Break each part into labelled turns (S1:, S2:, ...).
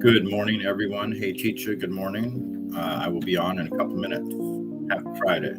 S1: Good morning, everyone. Hey, teacher, good morning. I will be on in a couple minutes. Happy Friday.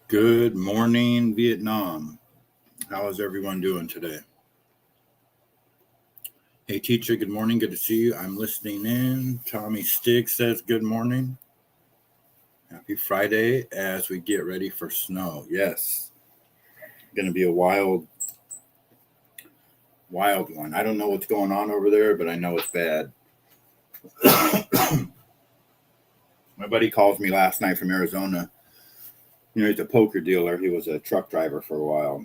S1: Good morning, Vietnam. How is everyone doing today? Hey, teacher, good morning. Good to see you. I'm listening in. Tommy Stig says good morning. Happy Friday as we get ready for snow. Yes. Going to be a wild one. I don't know what's going on over there, but I know it's bad. My buddy calls me last night from Arizona. You know, he's a poker dealer. He was a truck driver for a while.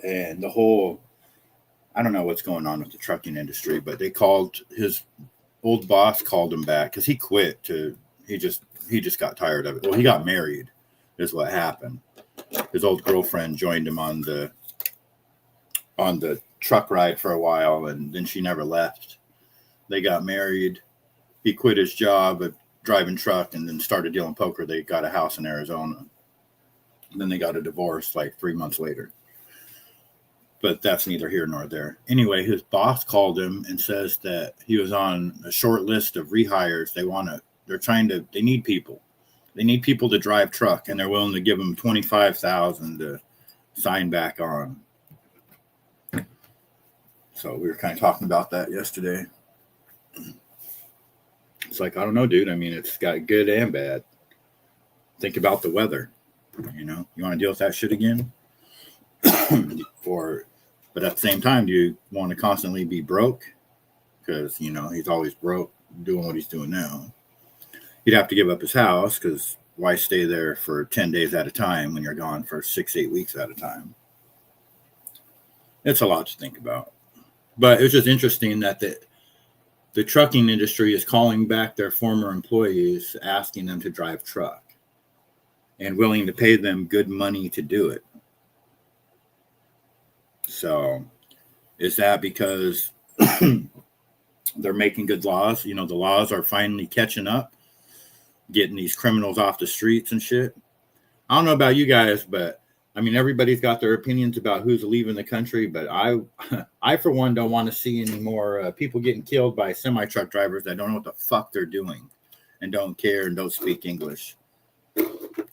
S1: And I don't know what's going on with the trucking industry, but his old boss called him back because he quit he just got tired of it. Well, he got married is what happened. His old girlfriend joined him on the truck ride for a while, and then she never left. They got married. He quit his job at driving truck and then started dealing poker. They got a house in Arizona. And then they got a divorce like 3 months later. But that's neither here nor there. Anyway, his boss called him and says that he was on a short list of rehires. They need people. They need people to drive truck, and they're willing to give them $25,000 to sign back on. So we were kind of talking about that yesterday. It's like, I don't know, dude. I mean, it's got good and bad. Think about the weather. You know, you want to deal with that shit again? But at the same time, do you want to constantly be broke? Because, you know, he's always broke doing what he's doing now. He'd have to give up his house because why stay there for 10 days at a time when you're gone for 6-8 weeks at a time? It's a lot to think about. But it was just interesting that the trucking industry is calling back their former employees, asking them to drive truck and willing to pay them good money to do it. So is that because they're making good laws? You know, the laws are finally catching up. getting these criminals off the streets and shit. I don't know about you guys, but I mean, everybody's got their opinions about who's leaving the country, but I for one, don't want to see any more people getting killed by semi-truck drivers that don't know what the fuck they're doing and don't care and don't speak English.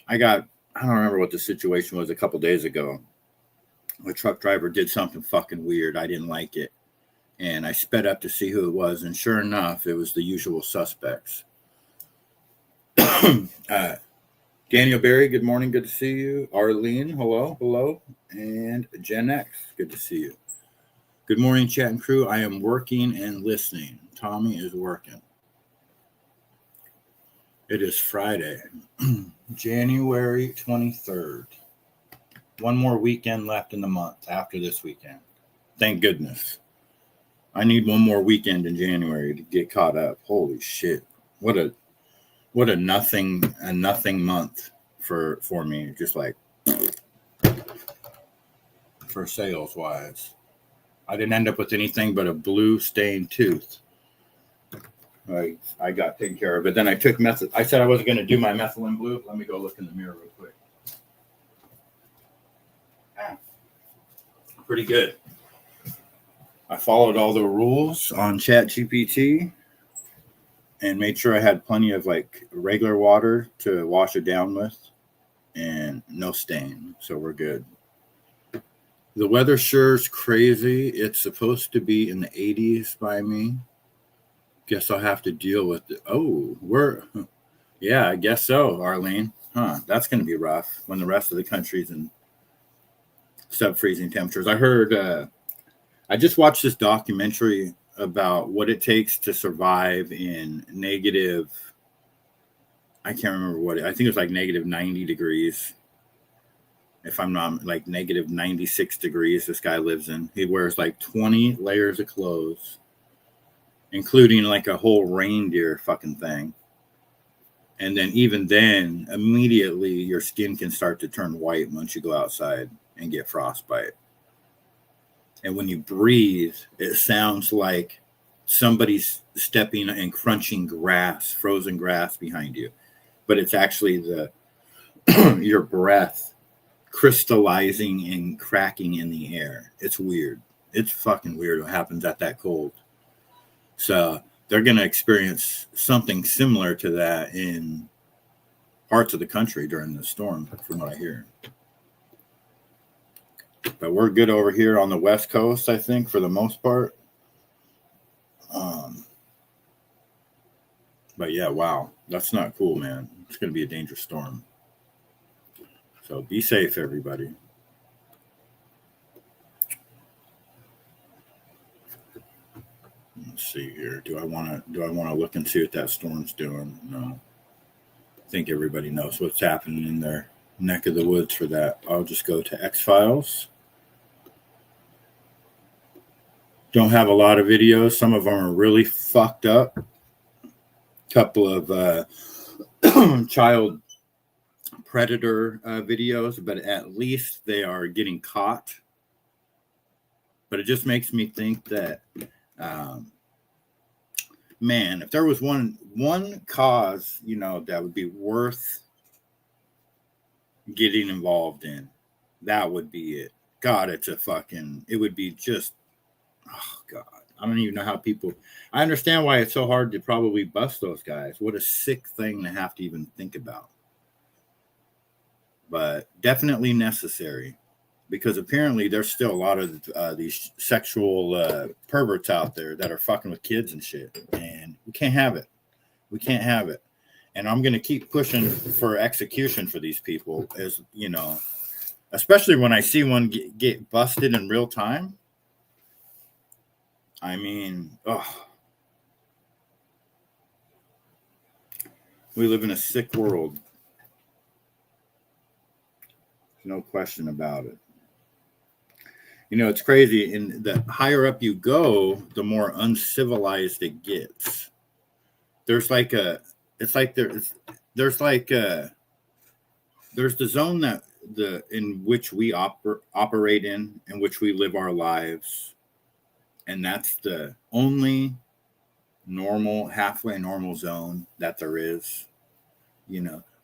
S1: I don't remember what the situation was a couple days ago. A truck driver did something fucking weird. I didn't like it. And I sped up to see who it was. And sure enough, it was the usual suspects. Daniel Berry, good morning. Good to see you. Arlene, hello, hello. And Gen X, good to see you. Good morning, chat and crew. I am working and listening. Tommy is working. It is Friday, January 23rd. One more weekend left in the month after this weekend. Thank goodness. I need one more weekend in January to get caught up. Holy shit. What a nothing month for me, just like for sales wise. I didn't end up with anything but a blue stained tooth. I got taken care of, but then I took I said I wasn't going to do my methylene blue. Let me go look in the mirror real quick. Pretty good. I followed all the rules on ChatGPT and made sure I had plenty of like regular water to wash it down with and no stain. So we're good. The weather sure is crazy. It's supposed to be in the 80s by me. Guess I'll have to deal with it. Oh, yeah, I guess so, Arlene. That's going to be rough when the rest of the country's in sub-freezing temperatures. I heard, I just watched this documentary about what it takes to survive in negative, I can't remember what, I think it was like negative 90 degrees. If I'm not, like negative 96 degrees this guy lives in. He wears like 20 layers of clothes, including like a whole reindeer fucking thing. And then even then, immediately your skin can start to turn white once you go outside and get frostbite. And when you breathe, it sounds like somebody's stepping and crunching grass, frozen grass behind you. But it's actually your breath crystallizing and cracking in the air. It's weird. It's fucking weird what happens at that cold. So they're going to experience something similar to that in parts of the country during the storm, from what I hear. But we're good over here on the West Coast, I think, for the most part. But yeah, wow. That's not cool, man. It's going to be a dangerous storm. So be safe, everybody. Let's see here. Do I want to look and see what that storm's doing? No. I think everybody knows what's happening in their neck of the woods for that. I'll just go to X Files. Don't have a lot of videos. Some of them are really fucked up. Couple of child predator videos, but at least they are getting caught. But it just makes me think that, man, if there was one cause, that would be worth getting involved in, that would be it. God, it would be just, oh God, I don't even know how people, I understand why it's so hard to probably bust those guys. What a sick thing to have to even think about. But definitely necessary, because apparently there's still a lot of these sexual perverts out there that are fucking with kids and shit. And we can't have it. We can't have it. And I'm going to keep pushing for execution for these people, as especially when I see one get busted in real time. I mean, we live in a sick world. No question about it. It's crazy. And the higher up you go, the more uncivilized it gets. There's the zone in which we operate in which we live our lives. And that's the only halfway normal zone that there is.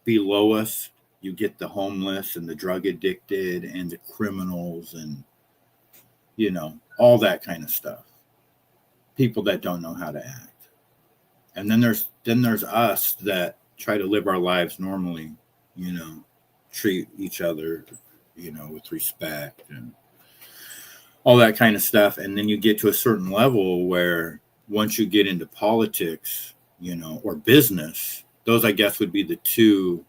S1: Below us, you get the homeless and the drug addicted and the criminals and, all that kind of stuff. People that don't know how to act. And then there's us that try to live our lives normally, treat each other, with respect and all that kind of stuff. And then you get to a certain level where once you get into politics, or business, those, I guess, would be the two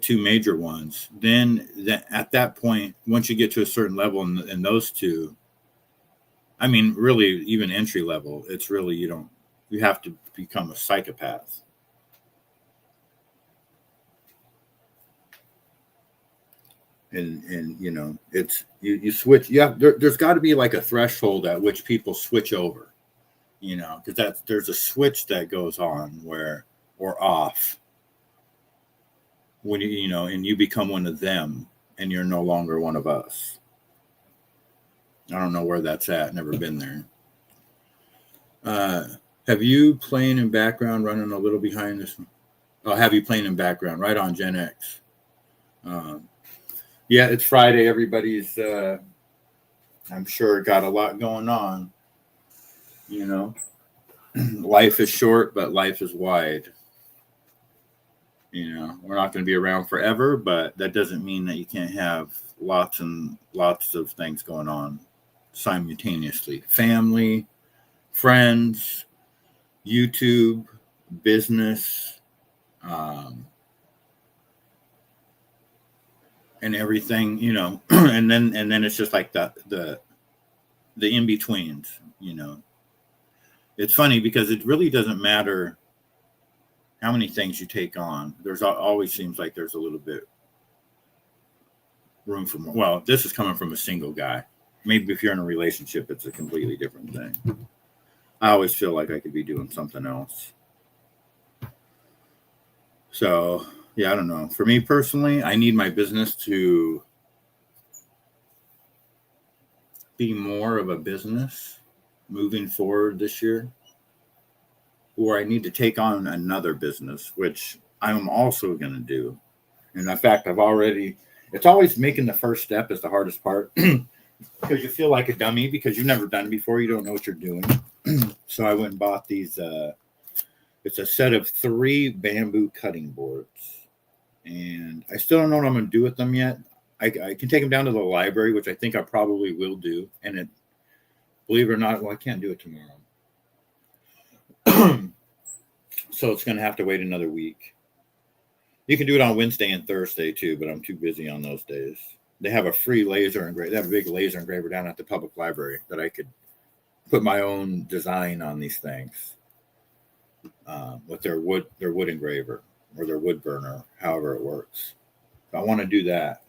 S1: major ones. Then at that point, once you get to a certain level in those two, I mean, really, even entry level, it's really, you have to become a psychopath. And it's, you switch. There's got to be like a threshold at which people switch over, because there's a switch that goes on or off when and you become one of them and you're no longer one of us. I don't know where that's at. Never been there. Have you playing in background, running a little behind this one? Oh, have you playing in background? Right on, Gen X. Yeah, it's Friday. Everybody's, I'm sure, got a lot going on. Life is short, but life is wide. We're not going to be around forever, but that doesn't mean that you can't have lots and lots of things going on simultaneously. Family, friends, YouTube, business, and everything, and then it's just like the in-betweens, It's funny because it really doesn't matter how many things you take on. There's always seems like there's a little bit room for more. Well, this is coming from a single guy. Maybe if you're in a relationship, it's a completely different thing. I always feel like I could be doing something else. So, yeah, I don't know. For me personally, I need my business to be more of a business moving forward this year. Or I need to take on another business, which I'm also going to do. And in fact, it's always making the first step is the hardest part because you feel like a dummy because you've never done it before. You don't know what you're doing. So I went and bought these. It's a set of 3 bamboo cutting boards. And I still don't know what I'm going to do with them yet. I can take them down to the library, which I think I probably will do. And believe it or not, I can't do it tomorrow. So it's going to have to wait another week. You can do it on Wednesday and Thursday too, but I'm too busy on those days. They have a free laser engraver. They have a big laser engraver down at the public library that I could put my own design on these things with their wood engraver or their wood burner, however it works. I want to do that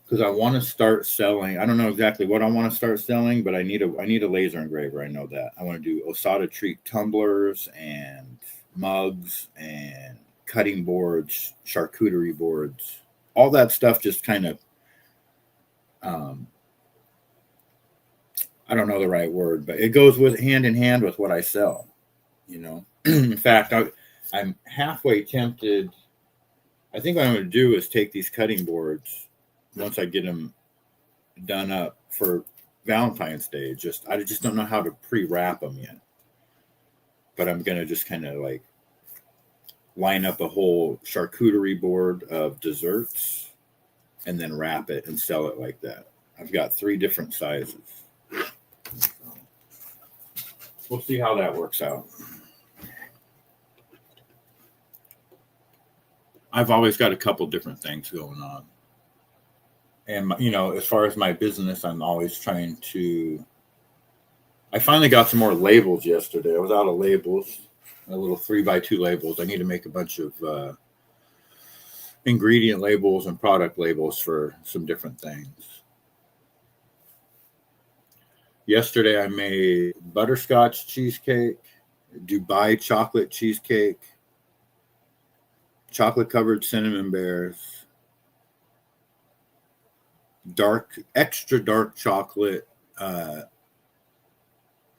S1: because I want to start selling. I don't know exactly what I want to start selling, but I need a laser engraver. I know that. I want to do Mossada treat tumblers and mugs and cutting boards, charcuterie boards, all that stuff. Just kind of, I don't know the right word, but it goes hand in hand with what I sell. In fact, I'm halfway tempted. I think what I'm going to do is take these cutting boards once I get them done up for Valentine's Day. I just don't know how to pre-wrap them yet. But I'm going to just kind of like line up a whole charcuterie board of desserts and then wrap it and sell it like that. I've got 3 different sizes. We'll see how that works out. I've always got a couple different things going on. And, as far as my business, I'm always trying to... I finally got some more labels yesterday. I was out of labels, a little 3x2 labels. I need to make a bunch of ingredient labels and product labels for some different things. Yesterday, I made butterscotch cheesecake, Dubai chocolate cheesecake, chocolate-covered cinnamon bears, extra dark chocolate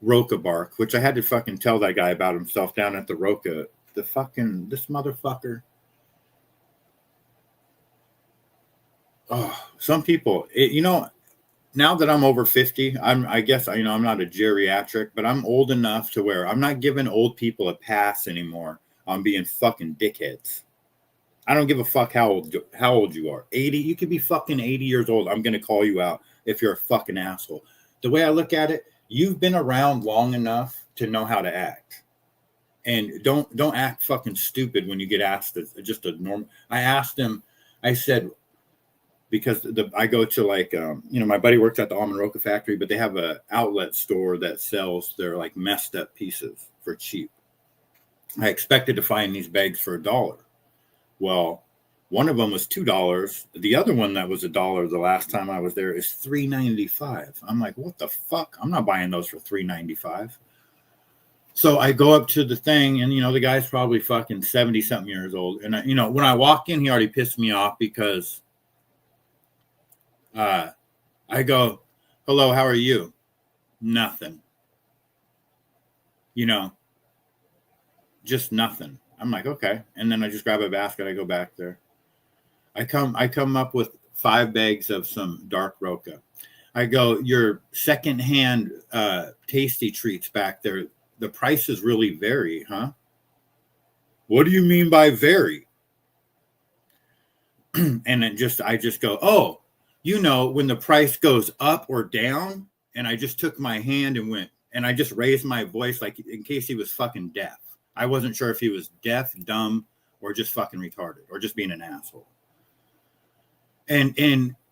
S1: Roca bark, which I had to fucking tell that guy about himself down at the Roca. This motherfucker. Oh, some people, now that I'm over 50, I guess, I'm not a geriatric, but I'm old enough to where I'm not giving old people a pass anymore on being fucking dickheads. I don't give a fuck how old you are. 80, you could be fucking 80 years old. I'm going to call you out if you're a fucking asshole. The way I look at it, you've been around long enough to know how to act. And don't act fucking stupid when you get asked just a normal. I asked him, I said, because I go to like, my buddy works at the almond roca factory, but they have a outlet store that sells their like messed up pieces for cheap. I expected to find these bags for $1. Well, one of them was $2. The other one that was $1 the last time I was there is $3.95. I'm like, what the fuck? I'm not buying those for $3.95. So I go up to the thing, and the guy's probably fucking 70 something years old. And when I walk in, he already pissed me off because I go, hello, how are you? Nothing. Just nothing. I'm like, okay. And then I just grab a basket. I go back there. I come up with 5 bags of some dark Roca. I go, your secondhand tasty treats back there, the prices really vary, huh? What do you mean by vary? And I just go, oh, when the price goes up or down, and I just took my hand and went, and I just raised my voice like in case he was fucking deaf. I wasn't sure if he was deaf, dumb, or just fucking retarded, or just being an asshole. And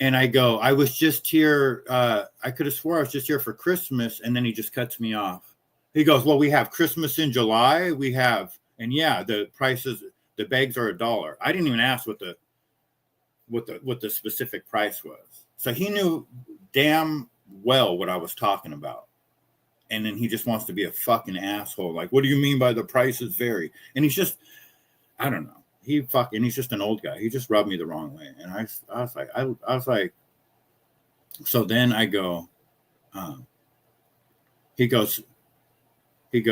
S1: I go, I was just here. I could have swore I was just here for Christmas, and then he just cuts me off. He goes, well, we have Christmas in July. We have, and yeah, the prices, the bags are $1. I didn't even ask what the specific price was. So he knew damn well what I was talking about. And then he just wants to be a fucking asshole. Like, what do you mean by the prices vary? And he's just, I don't know. He's just an old guy. He just rubbed me the wrong way. And I was like, so then I go, he goes, we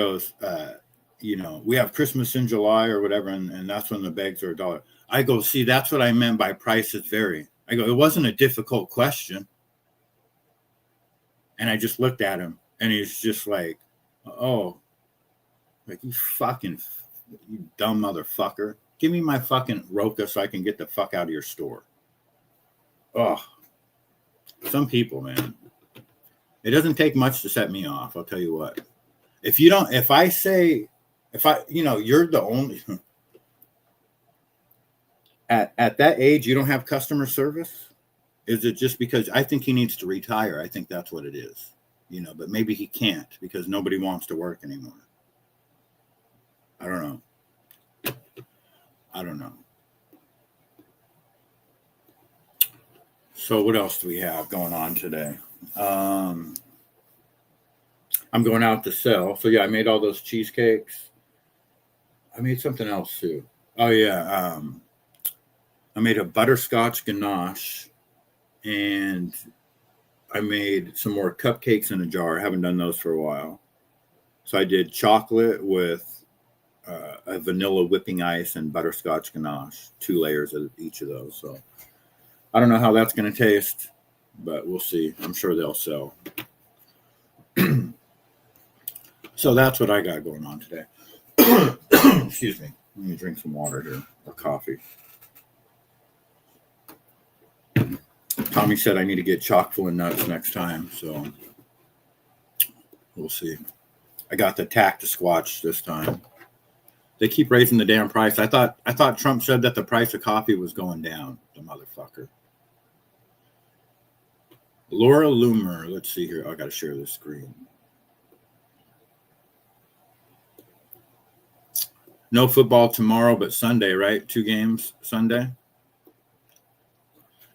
S1: have Christmas in July or whatever. And that's when the bags are $1. I go, see, that's what I meant by prices vary. I go, it wasn't a difficult question. And I just looked at him, and he's just like, oh, like, you dumb motherfucker. Give me my fucking Roca so I can get the fuck out of your store. Oh, some people, man. It doesn't take much to set me off. I'll tell you what. You're the only... At that age, you don't have customer service? Is it just because I think he needs to retire? I think that's what it is, but maybe he can't because nobody wants to work anymore. I don't know. So what else do we have going on today? I'm going out to sell. So yeah, I made all those cheesecakes. I made something else too. Oh yeah. I made a butterscotch ganache, and I made some more cupcakes in a jar. I haven't done those for a while. So I did chocolate with a vanilla whipping ice and butterscotch ganache, 2 layers of each of those. So I don't know how that's going to taste, but we'll see. I'm sure they'll sell. So that's what I got going on today. Excuse me. Let me drink some water here, or coffee. Tommy said I need to get chock full of nuts next time, so we'll see. I got the tack to Squatch this time. They keep raising the damn price. I thought Trump said that the price of coffee was going down, the motherfucker. Laura Loomer, let's see here. I got to share this screen. No football tomorrow, but Sunday, right? 2 games Sunday.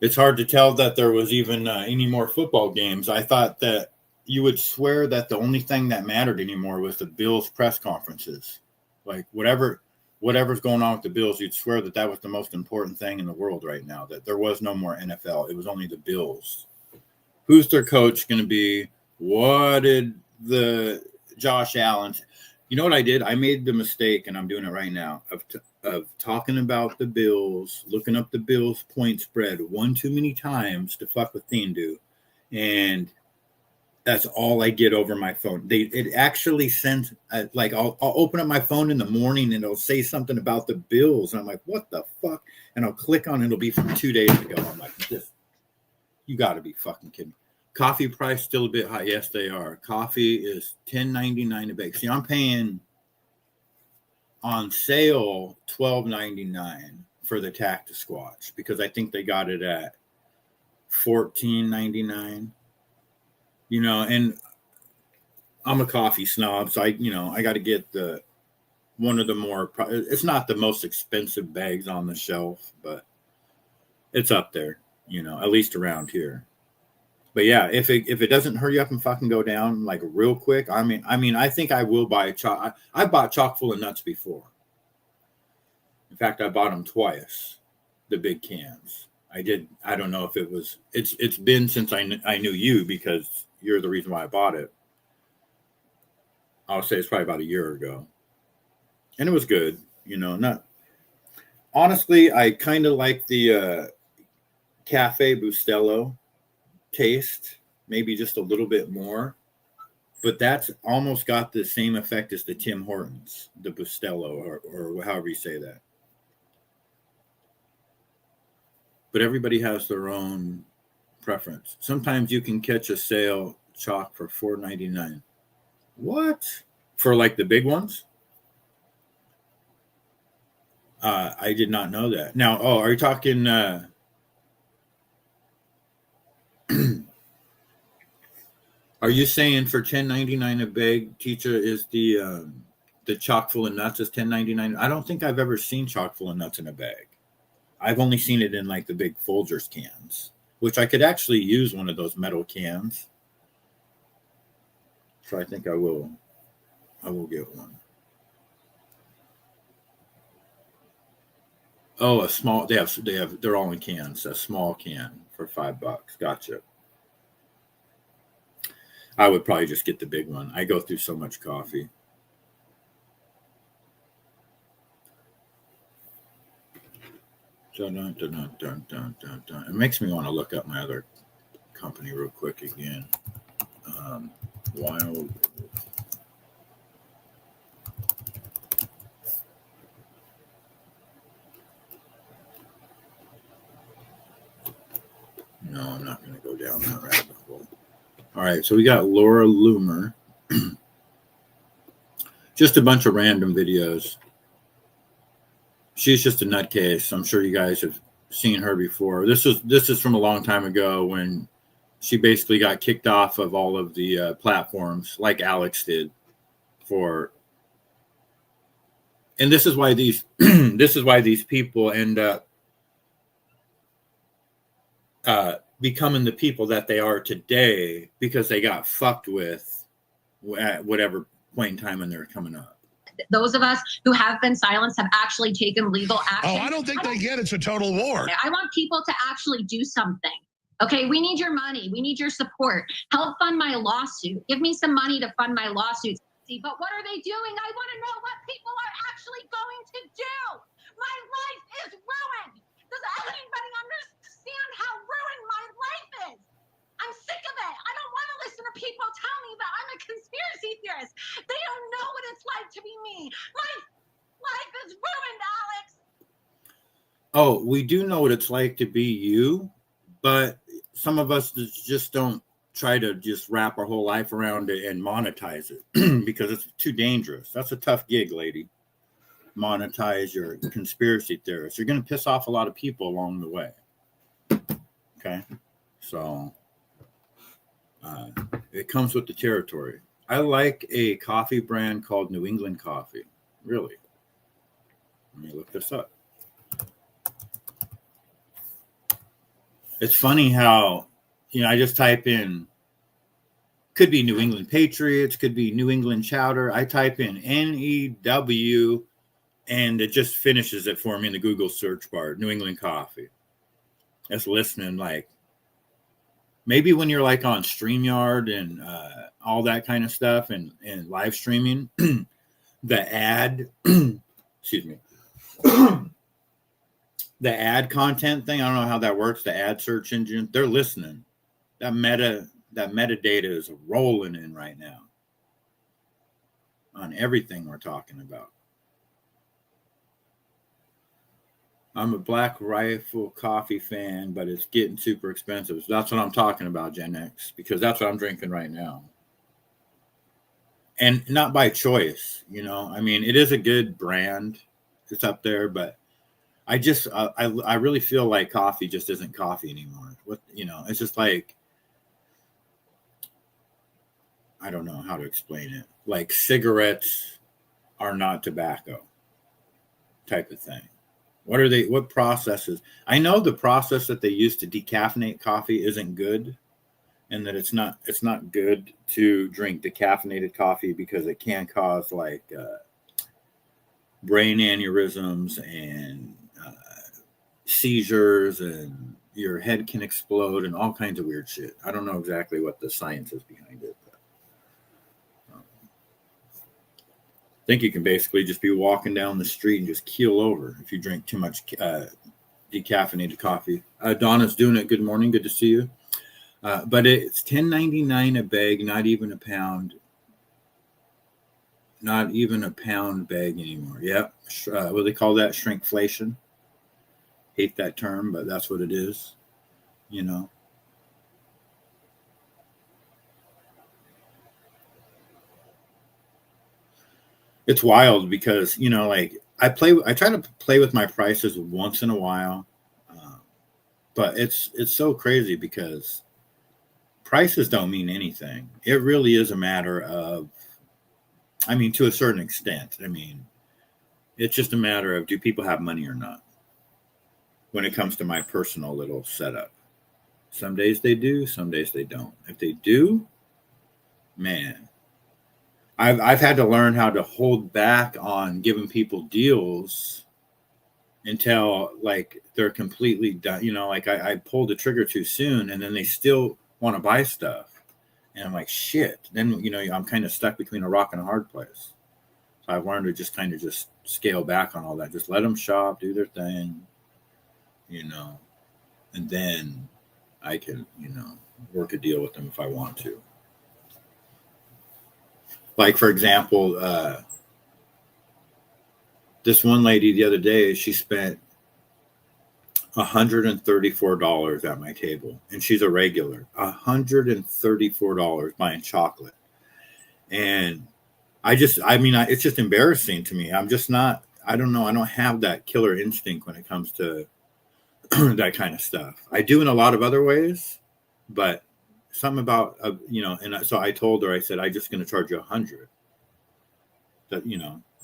S1: It's hard to tell that there was even any more football games. I thought that you would swear that the only thing that mattered anymore was the Bills press conferences. Like whatever's going on with the Bills, you'd swear that was the most important thing in the world right now, that there was no more NFL. It was only the Bills. Who's their coach going to be? What did the Josh Allen. You know what I did? I made the mistake, and I'm doing it right now, of talking about the Bills, looking up the Bills point spread one too many times to fuck with Thindu. And that's all I get over my phone. It actually sends, like, I'll open up my phone in the morning and it'll say something about the Bills. And I'm like, what the fuck? And I'll click on it. It'll be from 2 days ago. I'm like, you got to be fucking kidding. Coffee price still a bit high. Yes, they are. Coffee is $10.99 a bag. See, I'm paying on sale $12.99 for the Tactus Squatch because I think they got it at $14.99. You know, and I'm a coffee snob, so I got to get one of the more. It's not the most expensive bags on the shelf, but it's up there. You know, at least around here. But yeah, if it doesn't hurry up and fucking go down like real quick, I mean, I think I will buy a chock. I bought chock full of nuts before. In fact, I bought them twice, the big cans. I did. I don't know if it was. It's been since I knew you because you're the reason why I bought it. I'll say it's probably about a year ago, and it was good. You know, not honestly. I kind of like the Cafe Bustelo taste, maybe just a little bit more, but that's almost got the same effect as the Tim Hortons, the Bustelo, or however you say that. But everybody has their own preference. Sometimes you can catch a sale chalk for $4.99. What? For like the big ones? I did not know that. Now, are you talking? Are you saying for $10.99 a bag, teacher, is the chock full of nuts is $10.99? I don't think I've ever seen chock full of nuts in a bag. I've only seen it in like the big Folgers cans, which I could actually use one of those metal cans. So I think I will get one. Oh, a small. They're all in cans. A small can for $5. Gotcha. I would probably just get the big one. I go through so much coffee. Dun, dun, dun, dun, dun, dun, dun. It makes me want to look up my other company real quick again. Wild. No, I'm not going to go down that rabbit hole. All right, so we got Laura Loomer. Just a bunch of random videos. She's just a nutcase. I'm sure you guys have seen her before. This is from a long time ago when she basically got kicked off of all of the platforms, like Alex did. And this is why these people end up becoming the people that they are today because they got fucked with at whatever point in time when they're coming up.
S2: Those of us who have been silenced have actually taken legal action.
S3: Oh, I don't think they get it's a total war.
S2: I want people to actually do something. Okay, we need your money. We need your support. Help fund my lawsuit. Give me some money to fund my lawsuit. But what are they doing? I want to know what people are actually going to do. My life is ruined. Does anybody understand how ruined my life is? I'm sick of it. I don't want to listen to people tell me that I'm a conspiracy theorist. They don't know what it's like to be me. My life is ruined, Alex.
S1: Oh, we do know what it's like to be you, but some of us just don't try to just wrap our whole life around it and monetize it because it's too dangerous. That's a tough gig, lady. Monetize your conspiracy theorists. You're going to piss off a lot of people along the way. Okay? So it comes with the territory. I like a coffee brand called New England Coffee. Really. Let me look this up. It's funny how, I just type in, could be New England Patriots, could be New England Chowder. I type in NEW and it just finishes it for me in the Google search bar, New England Coffee. It's listening like maybe when you're like on StreamYard and all that kind of stuff and live streaming, the ad, excuse me, the ad content thing, I don't know how that works. The ad search engine, they're listening. That metadata is rolling in right now on everything we're talking about. I'm a Black Rifle coffee fan, but it's getting super expensive. So that's what I'm talking about, Gen X, because that's what I'm drinking right now. And not by choice, you know. I mean, it is a good brand. It's up there, but I really feel like coffee just isn't coffee anymore. It's just like, I don't know how to explain it. Like cigarettes are not tobacco type of thing. What processes? I know the process that they use to decaffeinate coffee isn't good, and that it's not good to drink decaffeinated coffee because it can cause like brain aneurysms and seizures, and your head can explode and all kinds of weird shit. I don't know exactly what the science is behind it. I think you can basically just be walking down the street and just keel over if you drink too much decaffeinated coffee. Donna's doing it. Good morning. Good to see you. But it's $10.99 a bag, not even a pound. Not even a pound bag anymore. Yep. What do they call that? Shrinkflation. Hate that term, but that's what it is. You know. It's wild because, like I try to play with my prices once in a while, but it's so crazy because prices don't mean anything. It really is a matter of, I mean, to a certain extent. I mean, it's just a matter of, do people have money or not? When it comes to my personal little setup, some days they do, some days they don't. If they do, man. I've had to learn how to hold back on giving people deals until like they're completely done. Like I pulled the trigger too soon, and then they still want to buy stuff, and I'm like, shit. Then I'm kind of stuck between a rock and a hard place. So I've learned to just kind of just scale back on all that. Just let them shop, do their thing, and then I can work a deal with them if I want to. Like, for example, this one lady the other day, she spent $134 at my table, and she's a regular. $134 buying chocolate. And it's just embarrassing to me. I'm just not, I don't know. I don't have that killer instinct when it comes to that kind of stuff. I do in a lot of other ways, but something about, and so I told her, I said, I'm just going to charge you $100. That,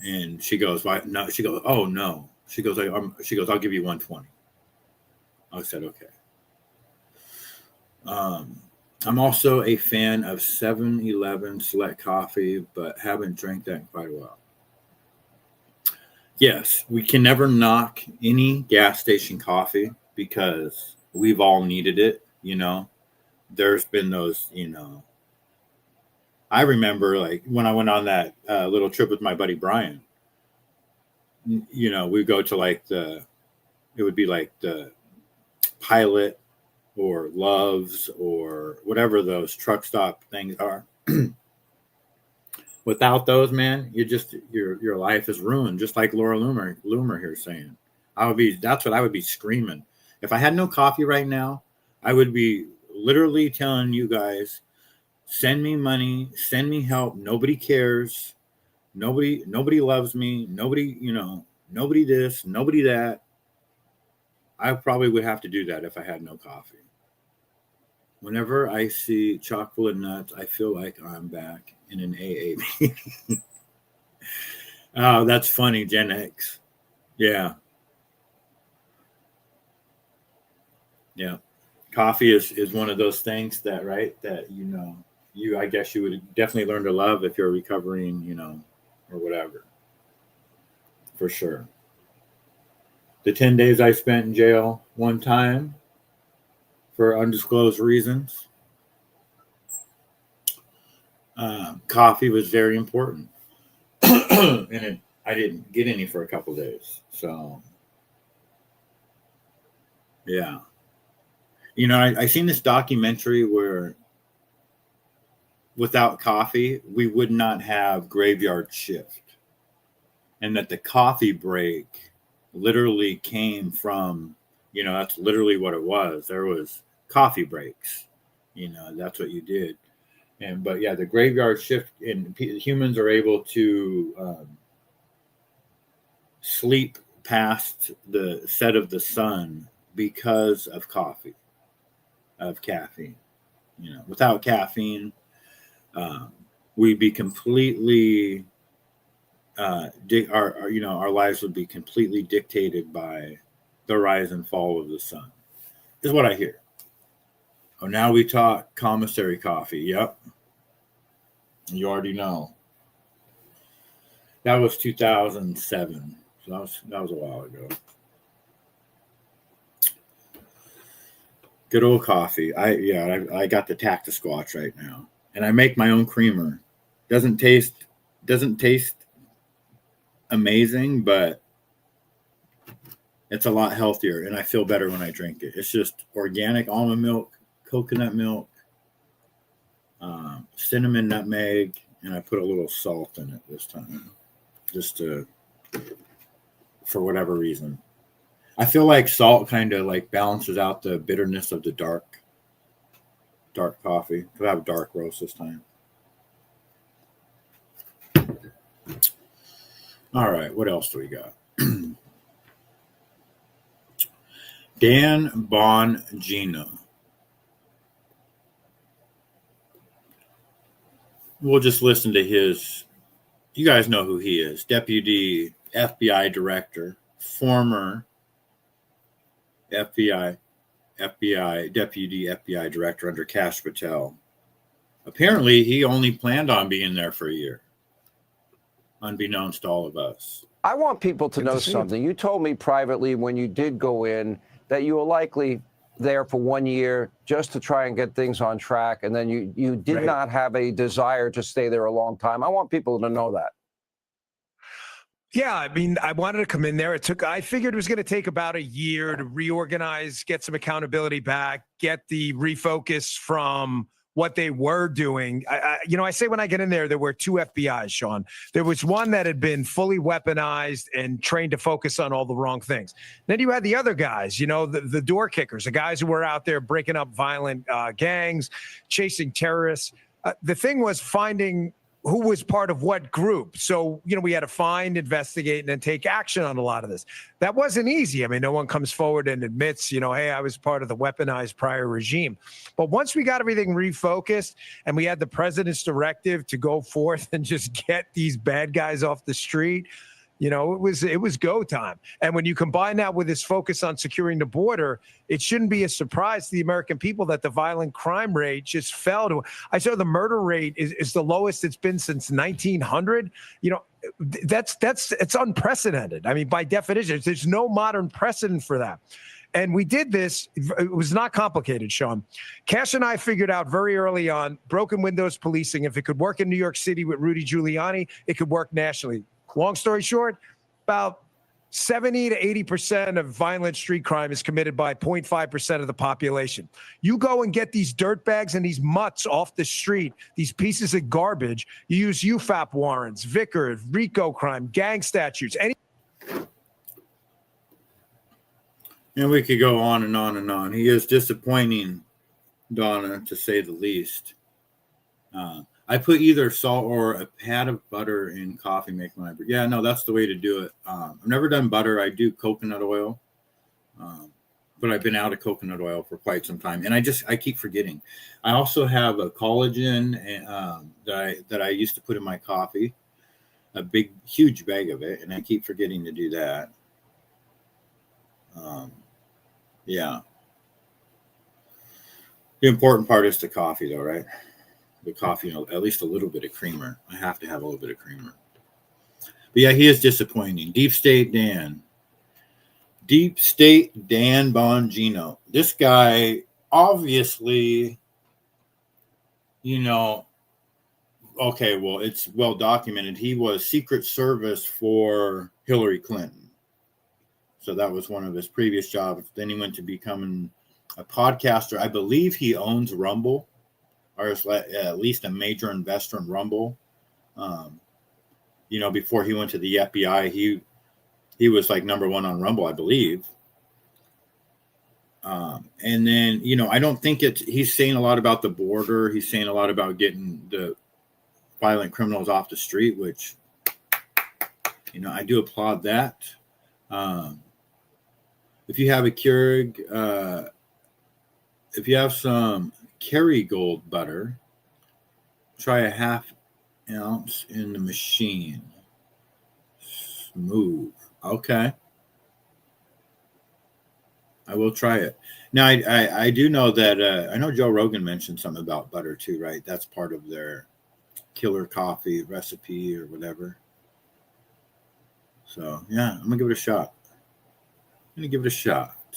S1: and she goes, why? No, she goes, oh no. She goes, I'll give you $120. I said, okay. I'm also a fan of 7-Eleven Select Coffee, but haven't drank that in quite a while. Yes, we can never knock any gas station coffee because we've all needed it, There's been those, I remember like when I went on that little trip with my buddy Brian, we go to like it would be like the Pilot or Loves or whatever those truck stop things are. Without those, man, your life is ruined. Just like Laura Loomer here saying, that's what I would be screaming. If I had no coffee right now, I would be literally telling you guys, send me money, send me help. Nobody cares. Nobody loves me. Nobody, nobody this, nobody that. I probably would have to do that if I had no coffee. Whenever I see chock full of nuts, I feel like I'm back in an AA meeting. Oh, that's funny, Gen X. Yeah. Yeah. Coffee is one of those things that, right, that, I guess you would definitely learn to love if you're recovering, or whatever. For sure. The 10 days I spent in jail one time for undisclosed reasons, Coffee was very important. And I didn't get any for a couple days. So, yeah. You know, I seen this documentary where without coffee, we would not have graveyard shift. And that the coffee break literally came from, you know, that's literally what it was. There was coffee breaks. You know, that's what you did. But yeah, the graveyard shift, and humans are able to sleep past the set of the sun because of coffee, of caffeine. You know, without caffeine, we'd be completely, our lives would be completely dictated by the rise and fall of the sun, is what I hear. Oh, now we talk commissary coffee. Yep. You already know. That was 2007. So that was a while ago. Good old coffee. I got the Tactus Squatch right now. And I make my own creamer. Doesn't taste amazing, but it's a lot healthier and I feel better when I drink it. It's just organic almond milk, coconut milk, cinnamon, nutmeg, and I put a little salt in it this time, just for whatever reason. I feel like salt kind of like balances out the bitterness of the dark coffee. Could have dark roast this time. All right, what else do we got? Dan Bongino. We'll just listen to his. You guys know who he is. Deputy FBI Director, former Deputy FBI Director under Kash Patel. Apparently, he only planned on being there for a year, unbeknownst to all of us.
S4: I want people to know something. You told me privately when you did go in that you were likely there for 1 year just to try and get things on track, and then you did not have a desire to stay there a long time. I want people to know that.
S5: Yeah, I mean, I wanted to come in there. I figured it was going to take about a year to reorganize, get some accountability back, get the refocus from what they were doing. I say when I get in there were two FBIs, Sean. There was one that had been fully weaponized and trained to focus on all the wrong things. Then you had the other guys, the door kickers, the guys who were out there breaking up violent gangs, chasing terrorists. The thing was finding who was part of what group. So, we had to find, investigate, and then take action on a lot of this. That wasn't easy. I mean, no one comes forward and admits, hey, I was part of the weaponized prior regime. But once we got everything refocused and we had the president's directive to go forth and just get these bad guys off the street, it was go time. And when you combine that with this focus on securing the border, it shouldn't be a surprise to the American people that the violent crime rate just fell to. I saw the murder rate is the lowest it's been since 1900. It's unprecedented. I mean, by definition, there's no modern precedent for that. And we did this. It was not complicated, Sean. Cash and I figured out very early on broken windows policing. If it could work in New York City with Rudy Giuliani, it could work nationally. Long story short, about 70 to 80% of violent street crime is committed by 0.5% of the population. You go and get these dirtbags and these mutts off the street, these pieces of garbage. You use UFAP warrants, Vickers, RICO crime, gang statutes.
S1: And we could go on and on and on. He is disappointing, Donna, to say the least. I put either salt or a pat of butter in coffee, make my. Yeah, no, that's the way to do it. I've never done butter. I do coconut oil, but I've been out of coconut oil for quite some time, and I keep forgetting. I also have a collagen that I used to put in my coffee, a big, huge bag of it, and I keep forgetting to do that. Yeah. The important part is the coffee, though, right? The coffee, at least a little bit of creamer. I have to have a little bit of creamer. But yeah, he is disappointing. Deep State Dan Bongino. This guy, obviously, okay, well, it's well documented. He was Secret Service for Hillary Clinton. So that was one of his previous jobs. Then he went to becoming a podcaster. I believe he owns Rumble, or is at least a major investor in Rumble. Before he went to the FBI, he was like number one on Rumble, I believe. And then, I don't think he's saying a lot about the border. He's saying a lot about getting the violent criminals off the street, which, I do applaud that. If you have a Keurig, if you have some Kerrygold butter, try a half ounce in the machine. Smooth. Okay. I will try it. Now, I do know that, I know Joe Rogan mentioned something about butter too, right? That's part of their killer coffee recipe or whatever. So, yeah, I'm going to give it a shot.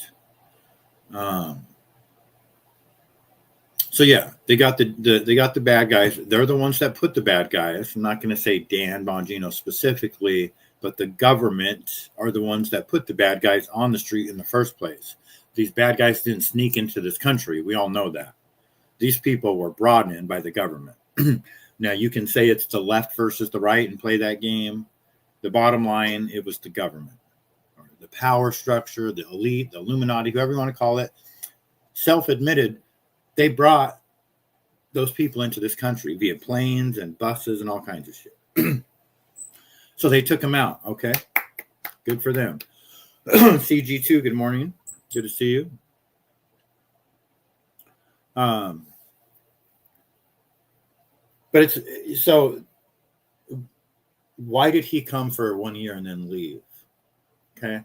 S1: So yeah, they got the bad guys. They're the ones that put the bad guys. I'm not going to say Dan Bongino specifically, but the government are the ones that put the bad guys on the street in the first place. These bad guys didn't sneak into this country. We all know that. These people were brought in by the government. Now, you can say it's the left versus the right and play that game. The bottom line, it was the government. Or the power structure, the elite, the Illuminati, whoever you want to call it, self-admitted, they brought those people into this country via planes and buses and all kinds of shit. So they took them out. Okay. Good for them. CG2, good morning. Good to see you. But it's so why did he come for 1 year and then leave? Okay.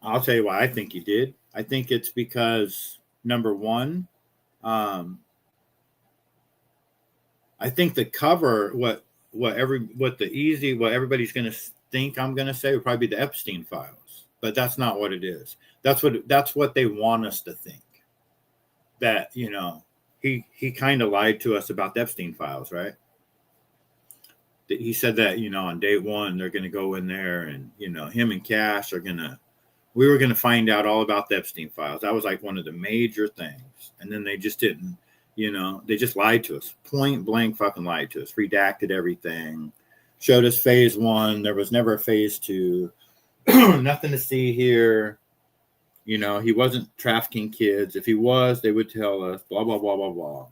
S1: I'll tell you why I think he did. I think it's because number one, I think the cover, what everybody's going to think I'm going to say would probably be the Epstein files, but that's not what it is. That's what they want us to think, that, he kind of lied to us about the Epstein files, right? He said that, on day one, they're going to go in there and, him and Cash we were going to find out all about the Epstein files. That was like one of the major things. And then they just didn't, they just lied to us, point blank fucking lied to us, redacted everything, showed us phase one. There was never a phase two, nothing to see here. He wasn't trafficking kids. If he was, they would tell us, blah, blah, blah, blah, blah.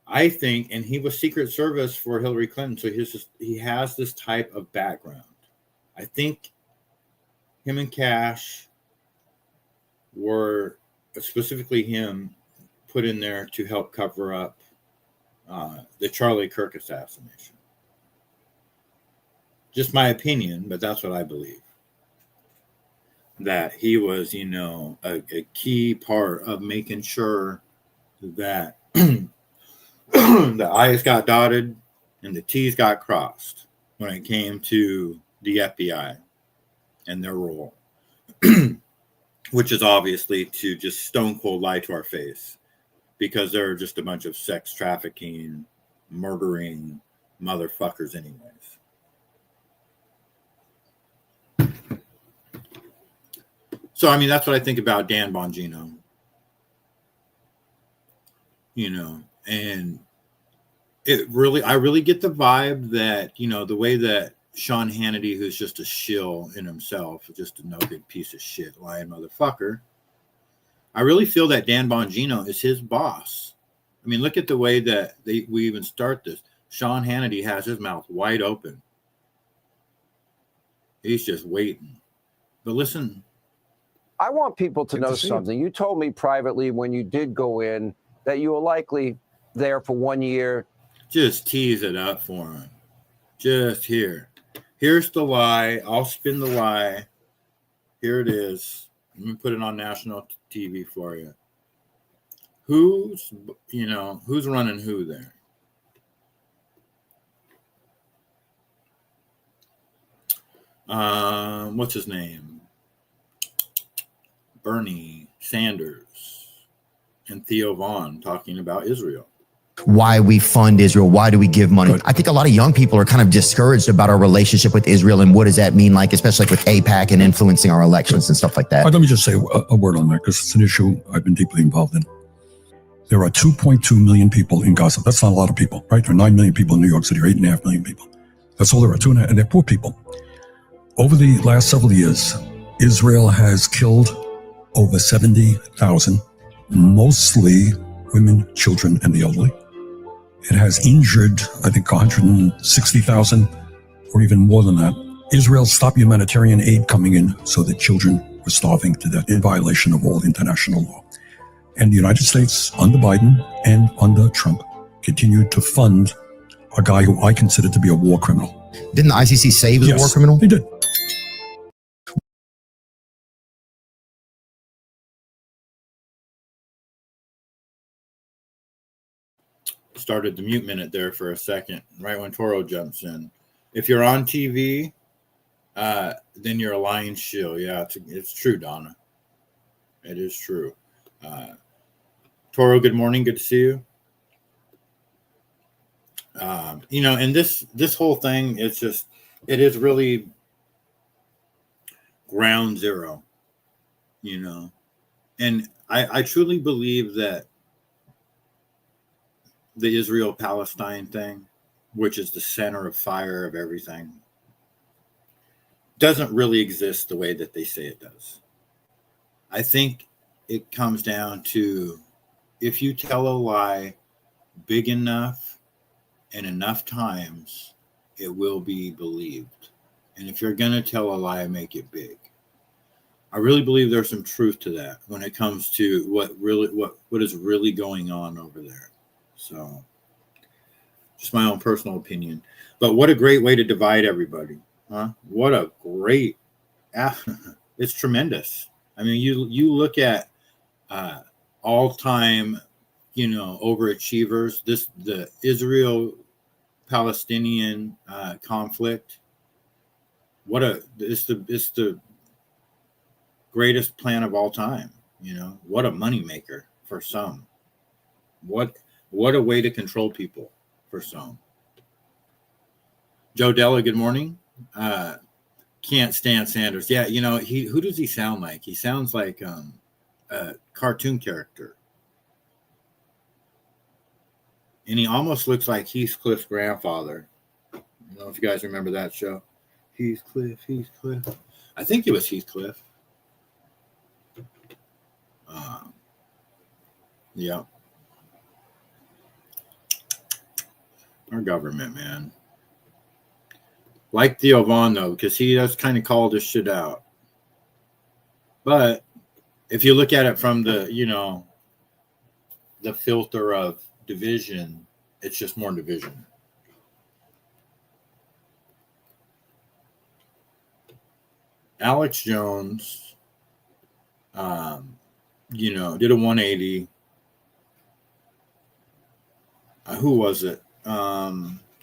S1: I think, and he was Secret Service for Hillary Clinton, so he has this type of background. I think him and Cash were, specifically him, put in there to help cover up the Charlie Kirk assassination. Just my opinion, but that's what I believe. That he was, a key part of making sure that the I's got dotted and the T's got crossed when it came to the FBI and their role, which is obviously to just stone cold lie to our face, because they're just a bunch of sex trafficking, murdering motherfuckers anyways. So, that's what I think about Dan Bongino, and I really get the vibe that, the way that Sean Hannity, who's just a shill in himself, just a no good piece of shit, lying motherfucker. I really feel that Dan Bongino is his boss. Look at the way that we even start this. Sean Hannity has his mouth wide open. He's just waiting. But listen.
S4: I want people to know something. You told me privately when you did go in that you were likely there for 1 year.
S1: Just tease it up for him. Just here. Here's the lie. I'll spin the lie. Here it is. Let me put it on national TV for you. Who's running who there? What's his name? Bernie Sanders and Theo Vaughn talking about Israel.
S6: why we fund Israel. Why do we give money? Good. I think a lot of young people are kind of discouraged about our relationship with Israel and what does that mean, like, especially like with AIPAC and influencing our elections and stuff like that.
S7: Let me just say a word on that because it's an issue I've been deeply involved in. There are 2.2 million people in Gaza. That's not a lot of people, right? There are 9 million people in New York City, or 8.5 million people. That's all there are, 2.5, and they're poor people. Over the last several years, Israel has killed over 70,000, mostly women, children, and the elderly. It has injured, I think, 160,000 or even more than that. Israel stopped humanitarian aid coming in so that children were starving to death in violation of all international law. And the United States, under Biden and under Trump, continued to fund a guy who I consider to be a war criminal.
S6: Didn't the ICC say he was a war criminal?
S7: They did.
S1: Started the mute minute there for a second, right when Toro jumps in. If you're on TV, then you're a lying shill. Yeah, it's true, Donna. It is true. Toro, good morning. Good to see you. And this whole thing, it is really ground zero, and I truly believe that the Israel-Palestine thing, which is the center of fire of everything, doesn't really exist the way that they say it does. I think it comes down to, if you tell a lie big enough and enough times, it will be believed. And if you're going to tell a lie, make it big. I really believe there's some truth to that when it comes to what is really going on over there. So, just my own personal opinion. But what a great way to divide everybody, huh? What a great, it's tremendous. I mean, you look at all-time, overachievers. The Israel-Palestinian conflict. It's the greatest plan of all time. What a moneymaker for some. What a way to control people for some. Joe Della, good morning. Can't stand Sanders. Yeah, who does he sound like? He sounds like a cartoon character. And he almost looks like Heathcliff's grandfather. I don't know if you guys remember that show. Heathcliff. I think it was Heathcliff. Yeah. Our government, man. Like Theo Vaughn, though, because he does kind of call this shit out. But if you look at it from the filter of division, it's just more division. Alex Jones, did a 180. Who was it?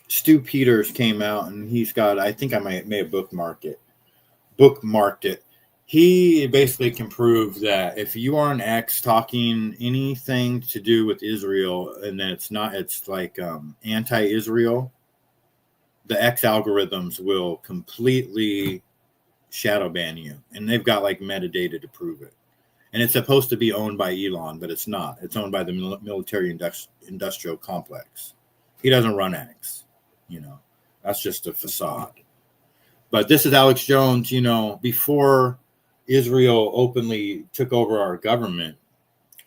S1: Stu Peters came out and he's got, I think I may have bookmarked it. He basically can prove that if you are an X talking anything to do with Israel, and then it's like anti-Israel, the X algorithms will completely shadow ban you. And they've got like metadata to prove it. And it's supposed to be owned by Elon, but it's not. It's owned by the military industrial complex. He doesn't run X, that's just a facade. But this is Alex Jones, before Israel openly took over our government,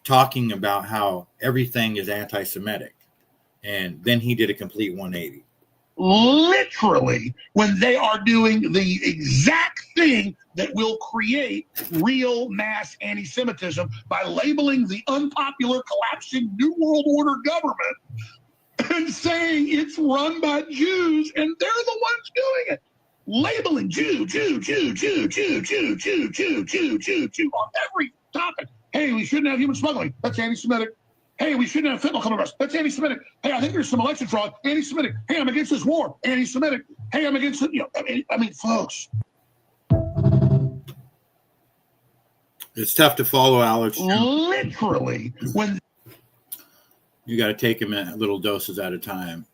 S1: talking about how everything is anti-Semitic. And then he did a complete 180.
S3: Literally, when they are doing the exact thing that will create real mass anti-Semitism by labeling the unpopular collapsing New World Order government and saying it's run by Jews and they're the ones doing it. Labeling Jew on every topic. Hey, we shouldn't have human smuggling. That's anti-Semitic. Hey, we shouldn't have fentanyl coming to us. That's anti-Semitic. Hey, I think there's some election fraud. Anti-Semitic. Hey, I'm against this war. Anti-Semitic. Hey, I'm against it. I mean, folks.
S1: It's tough to follow, Alex.
S3: Literally, when.
S1: You got to take them at little doses at a time.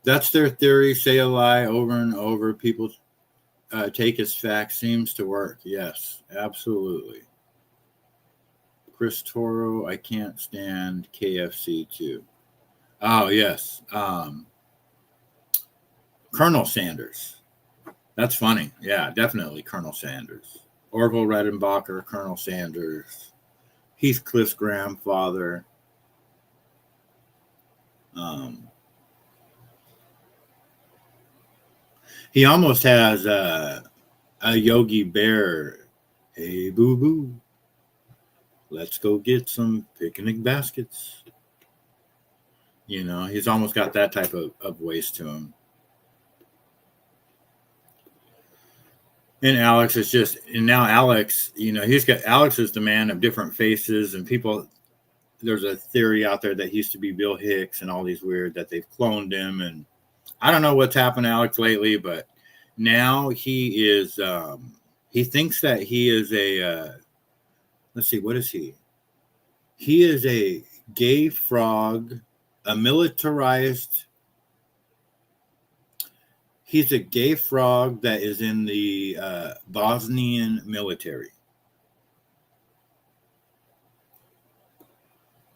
S1: That's their theory. Say a lie over and over. People take as fact. Seems to work. Yes, absolutely. Chris Toro, I can't stand KFC too. Oh, yes. Colonel Sanders. That's funny. Yeah, definitely Colonel Sanders. Orville Redenbacher, Colonel Sanders. Heathcliff's grandfather. He almost has a Yogi Bear. Hey, boo-boo. Let's go get some picnic baskets. You know, he's almost got that type of voice to him. And Alex is just, and now Alex, you know, Alex is the man of different faces, and people, there's a theory out there that he used to be Bill Hicks and all these weird, that they've cloned him. And I don't know what's happened to Alex lately, but now he is, he thinks that he is let's see, what is he? He is a gay frog, a militarized. He's a gay frog that is in the Bosnian military.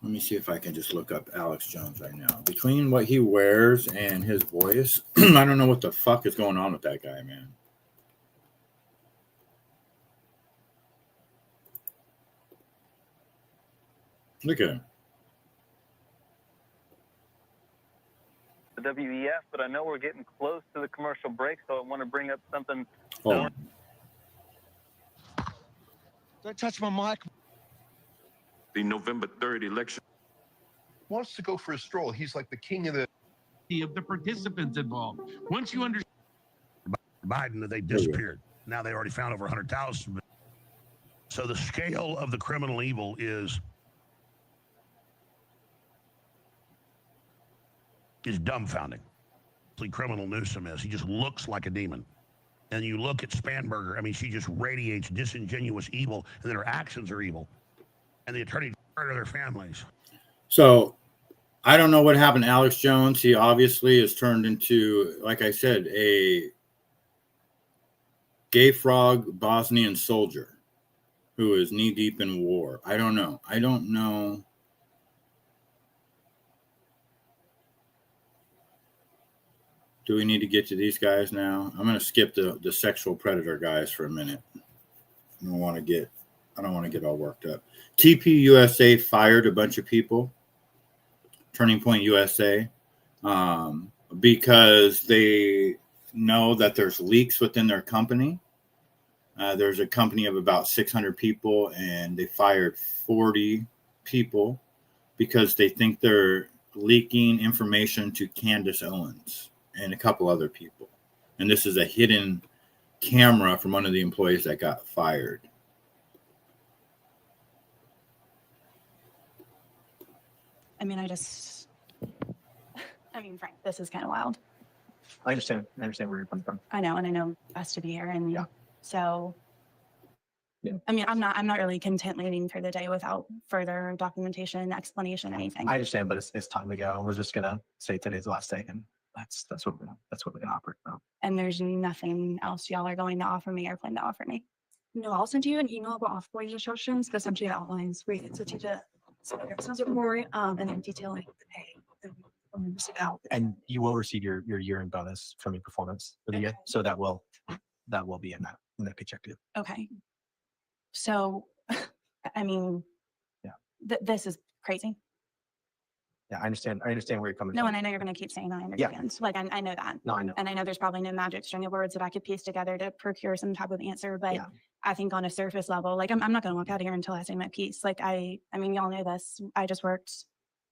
S1: Let me see if I can just look up Alex Jones right now. Between what he wears and his voice, I don't know what the fuck is going on with that guy, man. Look at him.
S8: The WEF, but I know we're getting close to the commercial break, so I want to bring up something.
S1: Oh.
S9: Don't touch my mic.
S10: The November 3rd election.
S9: Wants to go for a stroll. He's like the king of the participants involved. Once you understand
S3: Biden, that they disappeared. Now they already found over 100,000. So the scale of the criminal evil is dumbfounding. Criminal Newscum is. He just looks like a demon. And you look at Spanberger, I mean, she just radiates disingenuous evil, and then her actions are evil. And the attorney murder their families.
S1: So I don't know what happened to Alex Jones. He obviously has turned into, like I said, a gay frog Bosnian soldier who is knee deep in war. I don't know. Do we need to get to these guys now? I'm going to skip the sexual predator guys for a minute. I don't want to get all worked up. TP USA fired a bunch of people. Turning Point USA, because they know that there's leaks within their company. There's a company of about 600 people, and they fired 40 people because they think they're leaking information to Candace Owens and a couple other people. And this is a hidden camera from one of the employees that got fired.
S11: I mean, Frank, this is kind of wild.
S8: I understand where you're coming from.
S11: I know, and I know best to be here. And
S8: yeah.
S11: So, yeah. I mean, I'm not really content leaving for the day without further documentation, explanation, anything.
S8: I understand, but it's time to go. We're just gonna say today's the last day, and that's what we're gonna operate now.
S11: And there's nothing else y'all are going to offer me or plan to offer me. No, I'll send you an email about off-board instructions that essentially outlines where it's to the sounds more and then detailing the pay.
S8: And you will receive your year-end bonus from your performance for the year, so that will be in that paycheck too.
S11: Okay. So, I mean,
S8: yeah,
S11: this is crazy.
S8: Yeah, I understand where you're coming from.
S11: No, and I know you're going to keep saying I understand. Yeah. Like, I know that.
S8: No, I know.
S11: And I know there's probably no magic string of words that I could piece together to procure some type of answer. But yeah. I think on a surface level, like, I'm not going to walk out of here until I say my piece. Like, I mean, y'all know this. I just worked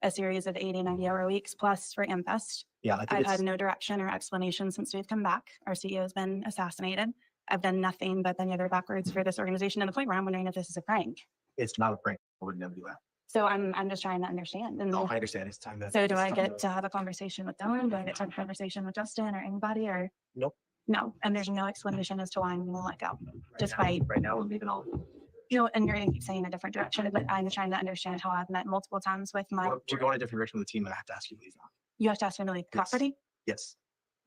S11: a series of 80, 90-hour weeks plus for AmFest.
S8: Yeah,
S11: I've had no direction or explanation since we've come back. Our CEO has been assassinated. I've done nothing but bend over backwards for this organization to the point where I'm wondering if this is a prank.
S8: It's not a prank. I would never do that.
S11: So I'm just trying to understand. And
S8: no, I understand. It's time to.
S11: So do I get to have a conversation with Dylan? Do I get to have a conversation with Justin or anybody? Or
S8: nope.
S11: No, and there's no explanation as to why I'm going to let go. Right
S8: now we're leaving all.
S11: You know, and you're going to keep saying a different direction, but I'm trying to understand how I've met multiple times with my.
S8: To go in a different direction with the team, and I have to ask you to leave now.
S11: You have to ask me to leave the property?
S8: Yes,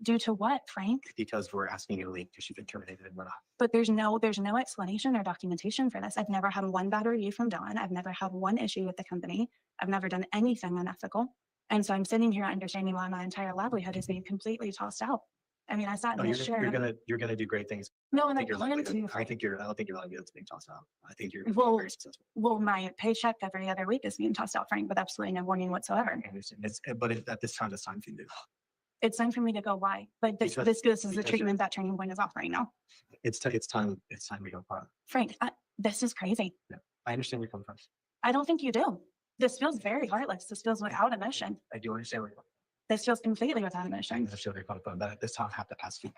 S11: Due to what, Frank?
S8: because we're asking you to leave because you've been terminated and we're not.
S11: But there's no explanation or documentation for this. I've never had one bad review from Dawn. I've never had one issue with the company. I've never done anything unethical. And so I'm sitting here understanding why my entire livelihood is being completely tossed out. I mean, I sat
S8: No,
S11: in this chair.
S8: you're gonna do great things.
S11: No, and
S8: I
S11: I
S8: think your
S11: plan
S8: livelihood-
S11: to.
S8: I don't think your livelihood's being tossed out. I think you're
S11: Well,
S8: very successful.
S11: Well, my paycheck every other week is being tossed out, Frank, with absolutely no warning whatsoever.
S8: I understand. At this time, it's time for you to.
S11: It's time for me to go. Why? But this is the treatment that Turning Point is offering now.
S8: It's time we go far.
S11: Frank, this is crazy.
S8: Yeah, I understand where you're coming from.
S11: I don't think you do. This feels very heartless. This feels without emotion.
S8: I do understand where you're coming
S11: This feels completely without
S8: from. I
S11: emotion.
S8: understand where you're coming from, but at this time, I have to ask you.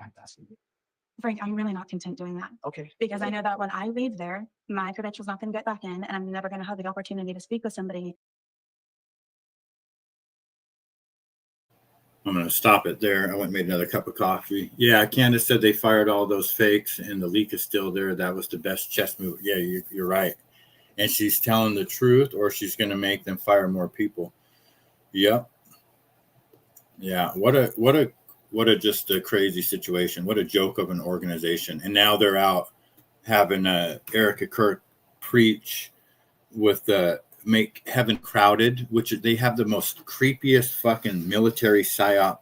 S11: Frank, I'm really not content doing that
S8: Okay.
S11: because I know that when I leave there, my credential's not going to get back in, and I'm never going to have the opportunity to speak with somebody.
S1: I'm going to stop it there. I went and made another cup of coffee. Yeah, Candace said they fired all those fakes and the leak is still there. That was the best chess move. Yeah, you're right. And she's telling the truth, or she's going to make them fire more people. Yep. Yeah. What a just a crazy situation. What a joke of an organization. And now they're out having Erika Kirk preach with the make heaven crowded, which they have the most creepiest fucking military psyop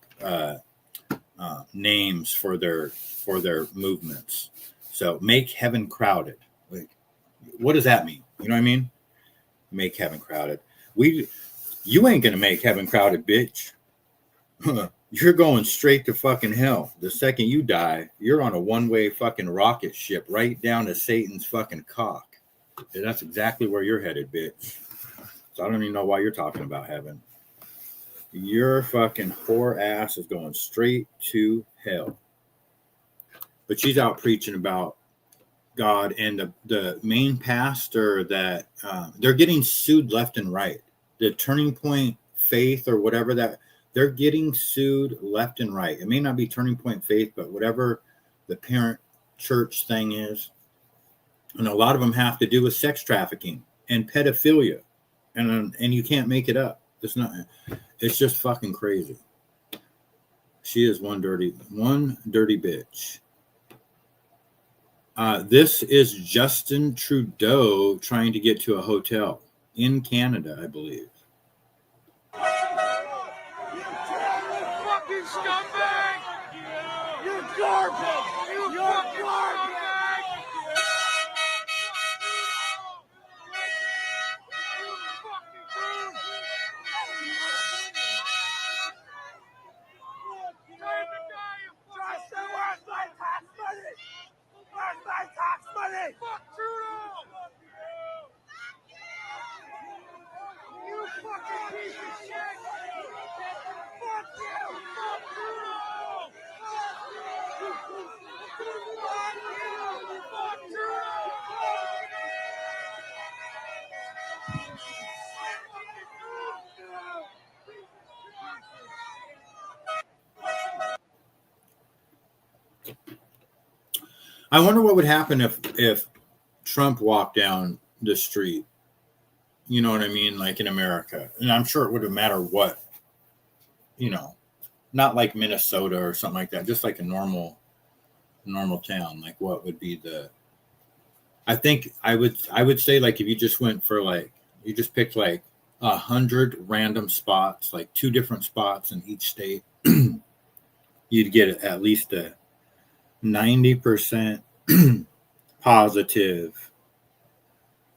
S1: names for their movements. So make heaven crowded. Like, what does that mean? You know what I mean? Make heaven crowded. You ain't gonna make heaven crowded, bitch. You're going straight to fucking hell. The second you die, you're on a one-way fucking rocket ship right down to Satan's fucking cock. And that's exactly where you're headed, bitch. So I don't even know why you're talking about heaven. Your fucking whore ass is going straight to hell. But she's out preaching about God, and the main pastor that they're getting sued left and right. The Turning Point Faith or whatever that they're getting sued left and right. It may not be Turning Point Faith, but whatever the parent church thing is. And a lot of them have to do with sex trafficking and pedophilia. And you can't make it up. It's just fucking crazy. She is one dirty bitch. This is Justin Trudeau trying to get to a hotel in Canada, I believe.
S12: Fucking scumbag! You're garbage! You're garbage! Justin, where's my tax money? Where's my tax money? Fuck Trudeau! You fucking piece of shit! Fuck you! Fuck Trudeau! Fuck you! Fuck Trudeau!
S1: I wonder what would happen if Trump walked down the street. You know what I mean? Like in America. And I'm sure it wouldn't matter what, not like Minnesota or something like that, just like a normal town. Like what would be I think I would say, like, if you just went for you just picked 100 random spots, like 2 different spots in each state, you'd get at least a 90% positive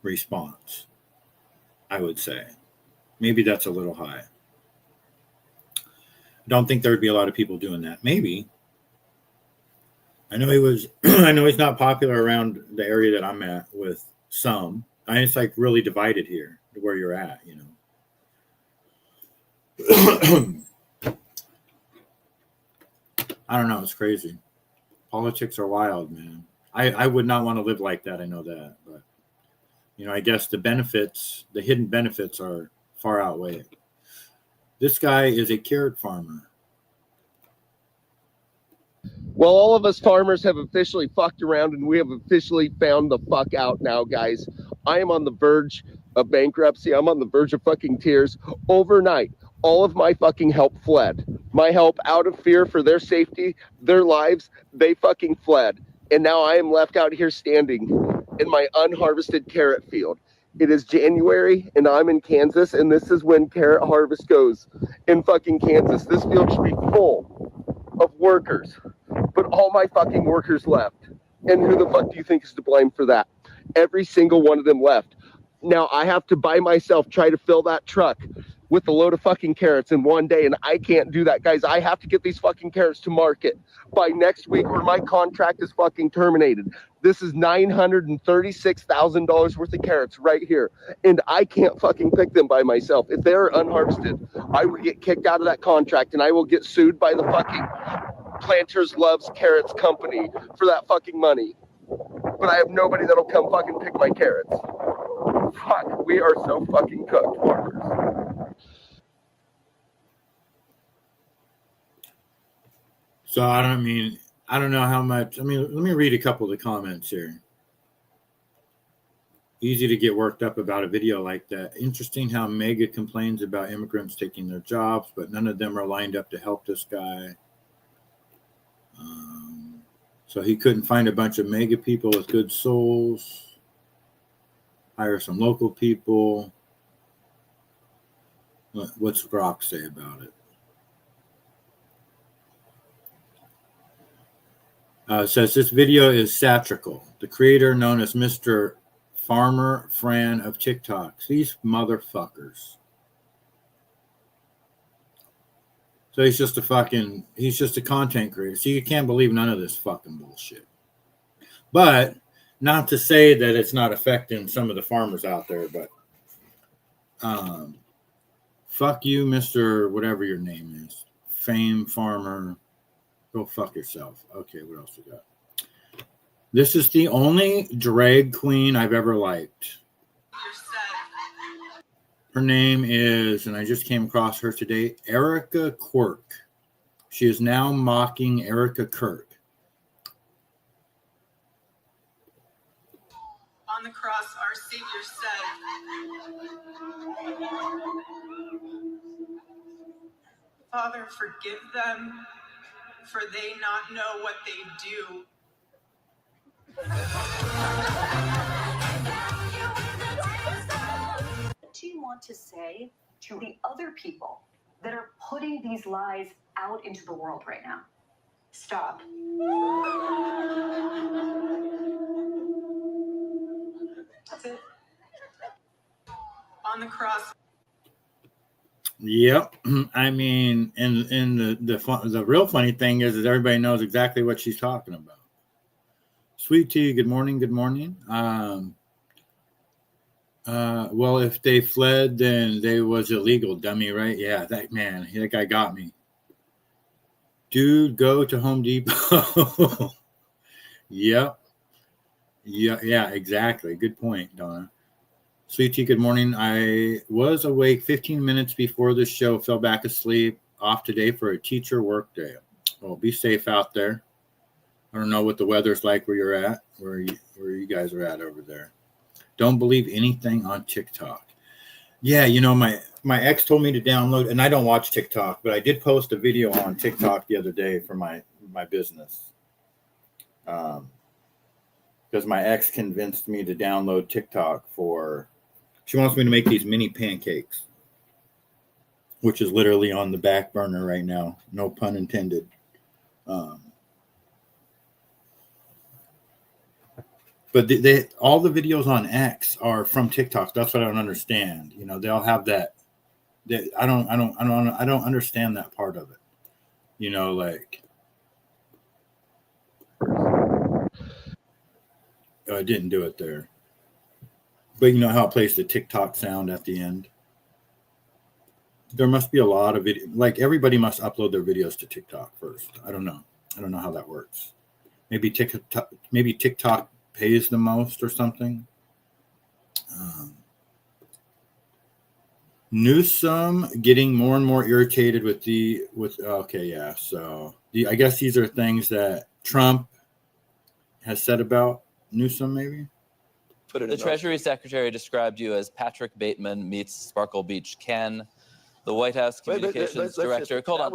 S1: response, I would say. Maybe that's a little high. Don't think there'd be a lot of people doing that. Maybe. I know I know he's not popular around the area that I'm at with some. It's really divided here to where you're at, I don't know. It's crazy. Politics are wild, man. I would not want to live like that. I know that, but I guess the hidden benefits are far outweigh it. This guy is a carrot farmer.
S13: Well, all of us farmers have officially fucked around and we have officially found the fuck out now, guys. I am on the verge of bankruptcy. I'm on the verge of fucking tears. Overnight, all of my fucking help fled. My help, out of fear for their safety, their lives, they fucking fled. And now I am left out here standing in my unharvested carrot field. It is January and I'm in Kansas, and this is when carrot harvest goes in fucking Kansas. This field should be full of workers, but all my fucking workers left. And who the fuck do you think is to blame for that? Every single one of them left. Now I have to by myself try to fill that truck with a load of fucking carrots in one day, and I can't do that, guys. I have to get these fucking carrots to market by next week or my contract is fucking terminated. This is $936,000 worth of carrots right here, and I can't fucking pick them by myself. If they're unharvested, I will get kicked out of that contract and I will get sued by the fucking Planters Loves Carrots company for that fucking money. But I have nobody that'll come fucking pick my carrots. Fuck, we are so fucking cooked, farmers.
S1: So I don't know how much. Let me read a couple of the comments here. Easy to get worked up about a video like that. Interesting how Mega complains about immigrants taking their jobs, but none of them are lined up to help this guy. So he couldn't find a bunch of Mega people with good souls. Hire some local people. What's Grok say about it? It says this video is satirical. The creator, known as Mr. Farmer Fran of TikTok. These motherfuckers. So he's just a content creator. So you can't believe none of this fucking bullshit. But not to say that it's not affecting some of the farmers out there, but fuck you, Mr. whatever your name is. Fame Farmer. Go fuck yourself. Okay, what else we got? This is the only drag queen I've ever liked. Her name is, and I just came across her today, Erika Kirk. She is now mocking Erika Kirk.
S14: On the cross, our Savior said, Father, forgive them, for they not know what they do.
S15: What do you want to say to the other people that are putting these lies out into the world right now? Stop. That's it.
S14: On the cross.
S1: Yep. I mean, and the real funny thing is everybody knows exactly what she's talking about. Sweet tea, good morning, good morning. Well, if they fled, then they was illegal, dummy, right? Yeah, that guy got me. Dude, go to Home Depot. Yep. Yeah, exactly. Good point, Donna. Sweet tea, good morning. I was awake 15 minutes before the show, fell back asleep, off today for a teacher work day. Well, be safe out there. I don't know what the weather's like where you're at, where you guys are at over there. Don't believe anything on TikTok. Yeah, my ex told me to download, and I don't watch TikTok, but I did post a video on TikTok the other day for my business. Because my ex convinced me to download TikTok she wants me to make these mini pancakes, which is literally on the back burner right now. No pun intended. But all the videos on X are from TikTok. That's what I don't understand. They'll have that. I don't understand that part of it. I didn't do it there. But you know how it plays the TikTok sound at the end? There must be a lot of video. Like everybody must upload their videos to TikTok first. I don't know how that works. Maybe TikTok pays the most or something. Newsome getting more and more irritated with so I guess these are things that Trump has said about Newsome, maybe.
S16: The Treasury Secretary described you as Patrick Bateman meets Sparkle Beach Ken. The White House Communications Director.
S17: That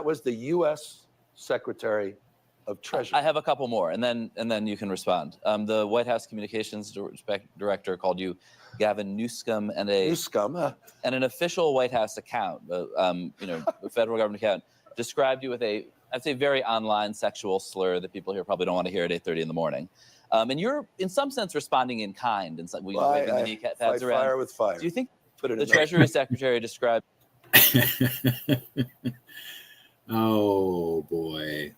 S17: was the U.S. Secretary of Treasury.
S16: I have a couple more, and then you can respond. The White House Communications Director called you Gavin Newscum, and and an official White House account, a federal government account, described you with I'd say very online sexual slur that people here probably don't want to hear at 8:30 in the morning. And you're in some sense responding in kind, and waving the knee pads around.
S17: Fire with fire.
S16: Do you think the Treasury Secretary described?
S1: Oh boy,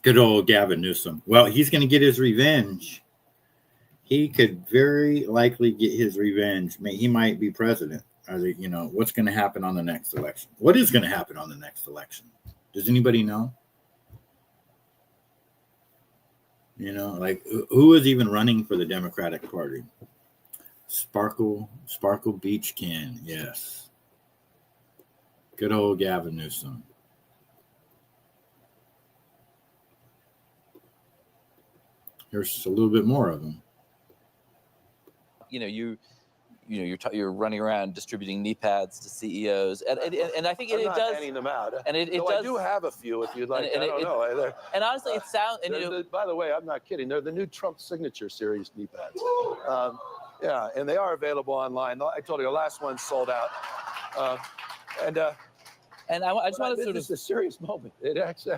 S1: good old Gavin Newsom. Well, he's going to get his revenge. He could very likely get his revenge. He might be president. What's going to happen on the next election? What is going to happen on the next election? Does anybody know? Who is even running for the Democratic Party? Sparkle Beach Ken, yes. Good old Gavin Newsom. Here's a little bit more of them.
S16: You're running around distributing knee pads to CEOs, and I think it does.
S17: Handing them out,
S16: and it does.
S17: I do have a few if you'd like. I don't know.
S16: And honestly, it sounds.
S17: By the way, I'm not kidding. They're the new Trump signature series knee pads. Yeah, and they are available online. I told you the last one sold out. And I just wanted to this is a serious moment. It actually,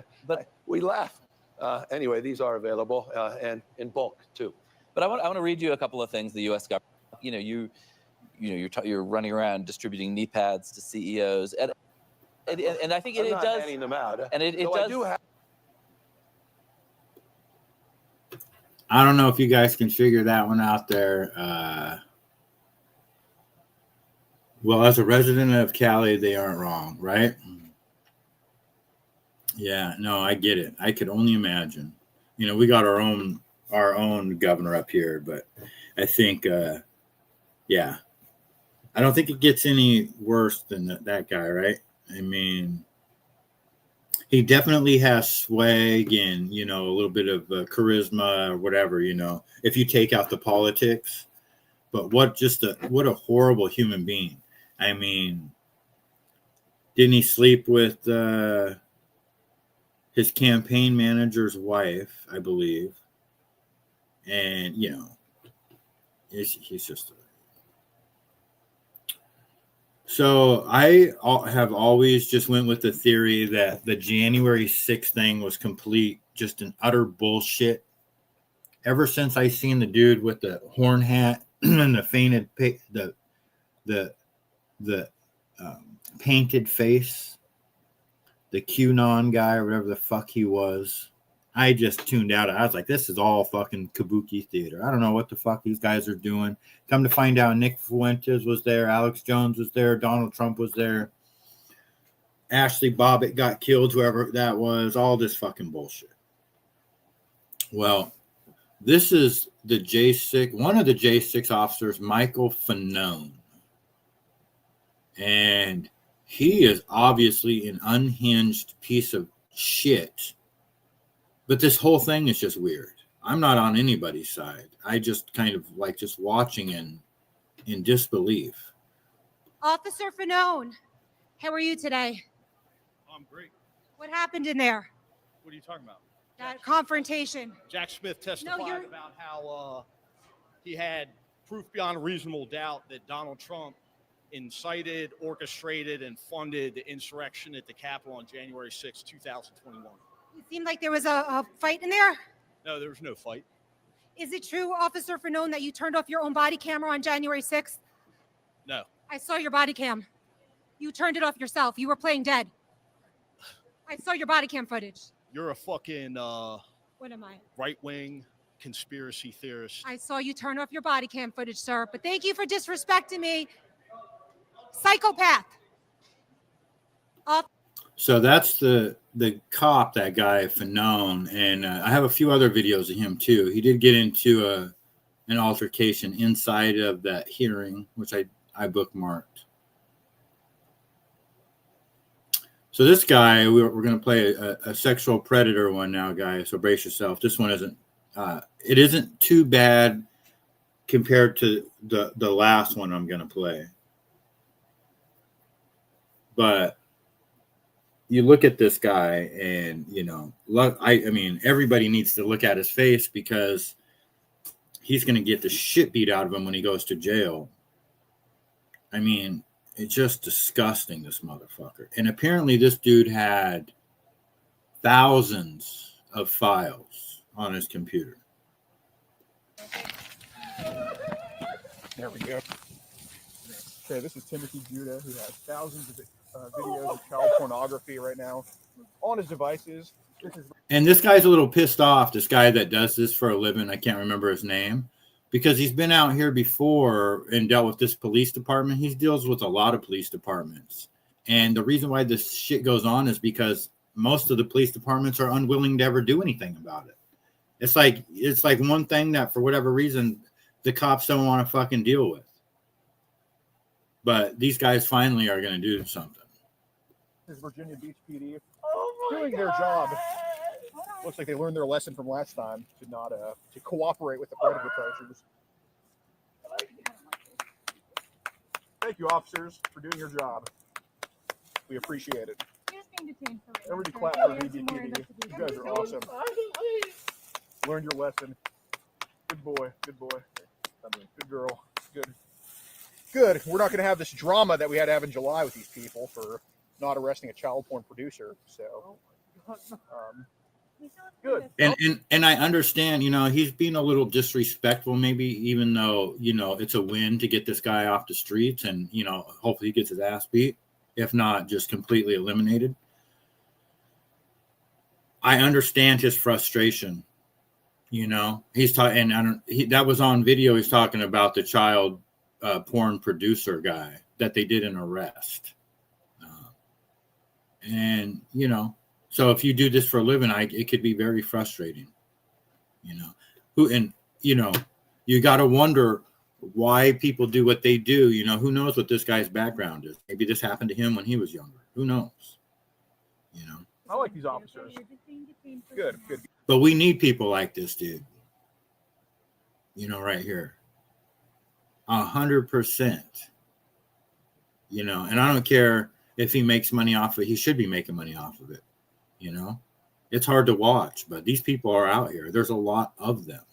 S17: we laugh. Anyway, these are available and in bulk too.
S16: But I want to read you a couple of things the U.S. government. You're running around distributing knee pads to CEOs, and I think it does.
S17: Handing them out,
S16: and it does.
S1: I don't know if you guys can figure that one out there. Well, as a resident of Cali, they aren't wrong, right? Yeah, no, I get it. I could only imagine. We got our own governor up here, but I think, yeah, I don't think it gets any worse than that guy, right? I mean, he definitely has swag and, a little bit of charisma or whatever, if you take out the politics. But what a horrible human being. I mean, didn't he sleep with his campaign manager's wife, I believe? And, he's just... So I have always just went with the theory that the January 6th thing was complete, just an utter bullshit. Ever since I seen the dude with the horn hat and the the painted face, the QAnon guy or whatever the fuck he was, I just tuned out. I was like, this is all fucking kabuki theater. I don't know what the fuck these guys are doing. Come to find out, Nick Fuentes was there. Alex Jones was there. Donald Trump was there. Ashley Bobbitt got killed, whoever that was. All this fucking bullshit. Well, this is the J6, one of the J6 officers, Michael Fanone. And he is obviously an unhinged piece of shit. But this whole thing is just weird. I'm not on anybody's side. I just kind of like just watching in disbelief.
S18: Officer Fanone, how are you today?
S19: I'm great.
S18: What happened in there?
S19: What are you talking about?
S18: That confrontation.
S19: Jack Smith testified about how he had proof beyond a reasonable doubt that Donald Trump incited, orchestrated, and funded the insurrection at the Capitol on January 6, 2021.
S18: It seemed like there was a fight in there.
S19: No, there was no fight.
S18: Is it true, Officer Fanone, that you turned off your own body camera on January 6th?
S19: No.
S18: I saw your body cam. You turned it off yourself. You were playing dead. I saw your body cam footage.
S19: You're a fucking
S18: what am I?
S19: Right-wing conspiracy theorist.
S18: I saw you turn off your body cam footage, sir. But thank you for disrespecting me. Psychopath.
S1: So that's the cop, that guy Fanone, and I have a few other videos of him too. He did get into an altercation inside of that hearing, which I I bookmarked. So this guy, we're going to play a sexual predator one now, guys. So brace yourself. This one isn't. It isn't too bad compared to the last one I'm going to play. But you look at this guy, and I mean, everybody needs to look at his face because he's going to get the shit beat out of him when he goes to jail. I mean, it's just disgusting, this motherfucker. And apparently this dude had thousands of files on his computer.
S20: There we go. Okay, this is Timothy Judah, who has thousands of videos of child pornography right now on his devices.
S1: And this guy's a little pissed off, this guy that does this for a living. I can't remember his name. Because he's been out here before and dealt with this police department. He deals with a lot of police departments. And the reason why this shit goes on is because most of the police departments are unwilling to ever do anything about it. It's like one thing that for whatever reason the cops don't want to fucking deal with. But these guys finally are going to do something.
S20: This is Virginia Beach PD doing their job. Looks like they learned their lesson from last time to not to cooperate with the predator poachers. Thank you, officers, for doing your job. We appreciate it. Everybody clap for VBPD. You guys are awesome. Learned your lesson. Good boy. Good boy. Good girl. Good. Good. We're not going to have this drama that we had to have in July with these people for not arresting a child porn producer. So, good.
S1: And I understand, he's being a little disrespectful, maybe, even though, it's a win to get this guy off the streets and, hopefully he gets his ass beat, if not just completely eliminated. I understand his frustration. He's talking, and that was on video. He's talking about the child porn producer guy that they did an arrest. So if you do this for a living, it could be very frustrating, you got to wonder why people do what they do. Who knows what this guy's background is? Maybe this happened to him when he was younger. Who knows?
S20: I like these officers. Good.
S1: But we need people like this dude. Right here. 100%. And I don't care if he makes money off of it. He should be making money off of it. It's hard to watch, but these people are out here. There's a lot of them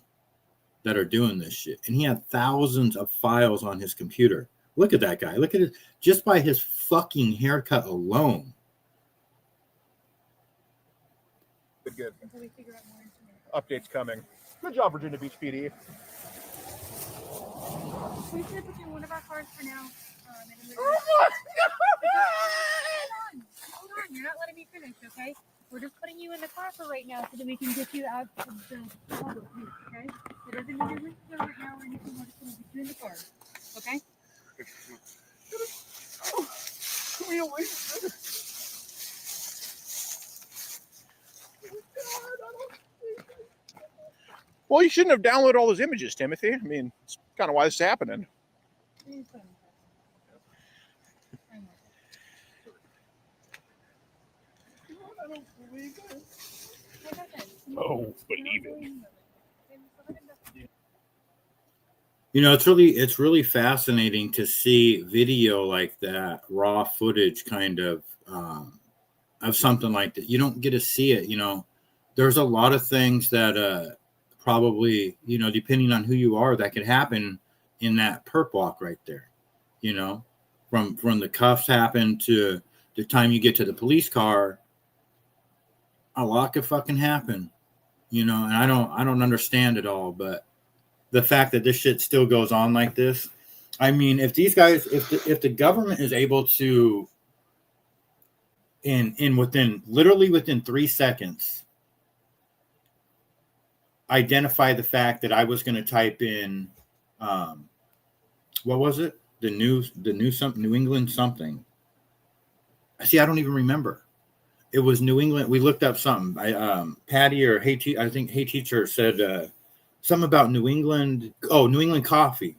S1: that are doing this shit. And he had thousands of files on his computer. Look at that guy. Look at it. Just by his fucking haircut alone.
S20: Good. Updates coming. Good job, Virginia Beach PD.
S18: We should put you in one of our cars for now. Hold on, you're not letting me finish, okay? We're just putting you in the car for right now so that we can get you out of the public view, okay? It doesn't mean you're leaving right now or anything. We're just going to get you in the car, okay?
S20: Well, you shouldn't have downloaded all those images, Timothy. I mean, it's kind of why this is happening. Oh, believe it.
S1: It's really fascinating to see video like that, raw footage kind of something like that. You don't get to see it. There's a lot of things that probably, depending on who you are, that could happen in that perp walk right there. From the cuffs happen to the time you get to the police car, a lot could fucking happen. And I don't understand it all, but the fact that this shit still goes on like this, I mean, if these guys, if the government is able to, within 3 seconds, identify the fact that I was going to type in, what was it? The New England something. See, I don't even remember. It was New England. We looked up something. Patty or Hey Teacher said something about New England. Oh, New England coffee.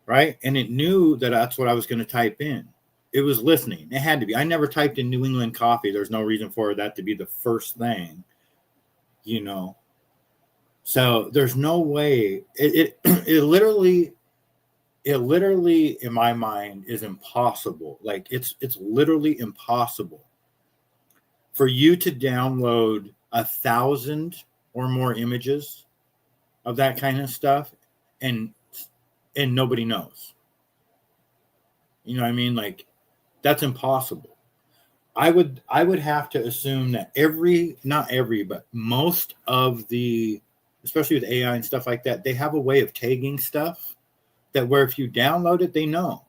S1: right? And it knew that that's what I was going to type in. It was listening. It had to be. I never typed in New England coffee. There's no reason for that to be the first thing, you know. So there's no way. It literally, in my mind, is impossible. Like it's literally impossible for you to download 1,000 or more images of that kind of stuff, and nobody knows. You know what I mean? Like that's impossible. I would have to assume that not every, but most of the, especially with AI and stuff like that, they have a way of tagging stuff that where if you download it, they know.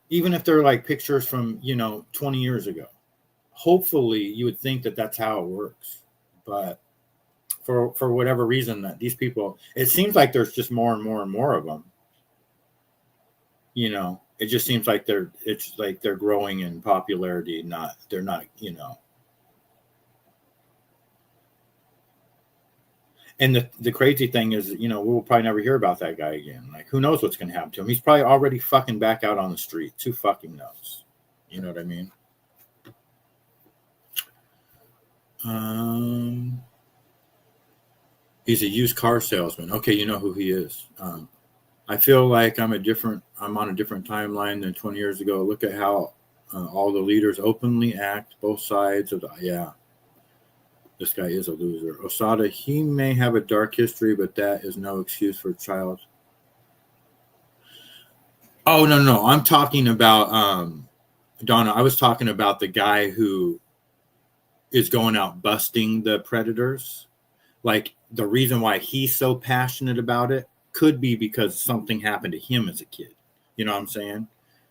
S1: Even if they're like pictures from, 20 years ago. Hopefully you would think that that's how it works. But for whatever reason that these people, it seems like there's just more and more and more of them. It just seems like they're growing in popularity. They're not. And the crazy thing is, we'll probably never hear about that guy again. Like, who knows what's going to happen to him? He's probably already fucking back out on the streets. Who fucking knows? You know what I mean? He's a used car salesman. Okay, you know who he is. I feel like I'm on a different timeline than 20 years ago. Look at how all the leaders openly act, both sides of the, yeah. This guy is a loser. Mossada, he may have a dark history, but that is no excuse for a child. Oh, no. I'm talking about, Donna, I was talking about the guy who is going out busting the predators. Like, the reason why he's so passionate about it could be because something happened to him as a kid. You know what I'm saying?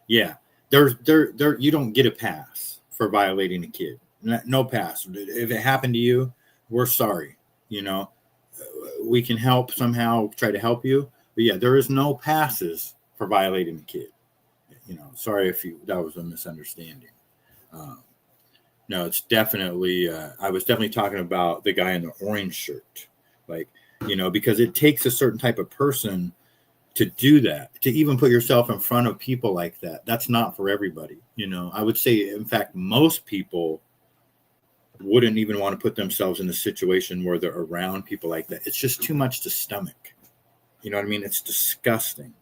S1: Yeah. You don't get a pass for violating a kid. No pass. If it happened to you, we're sorry. We can help somehow, try to help you. But yeah, there is no passes for violating a kid. Sorry if that was a misunderstanding. No, it's definitely, I was definitely talking about the guy in the orange shirt. Like, because it takes a certain type of person to do that, to even put yourself in front of people like that. That's not for everybody. I would say, in fact, most people wouldn't even want to put themselves in a situation where they're around people like that. It's just too much to stomach. You know what I mean? It's disgusting.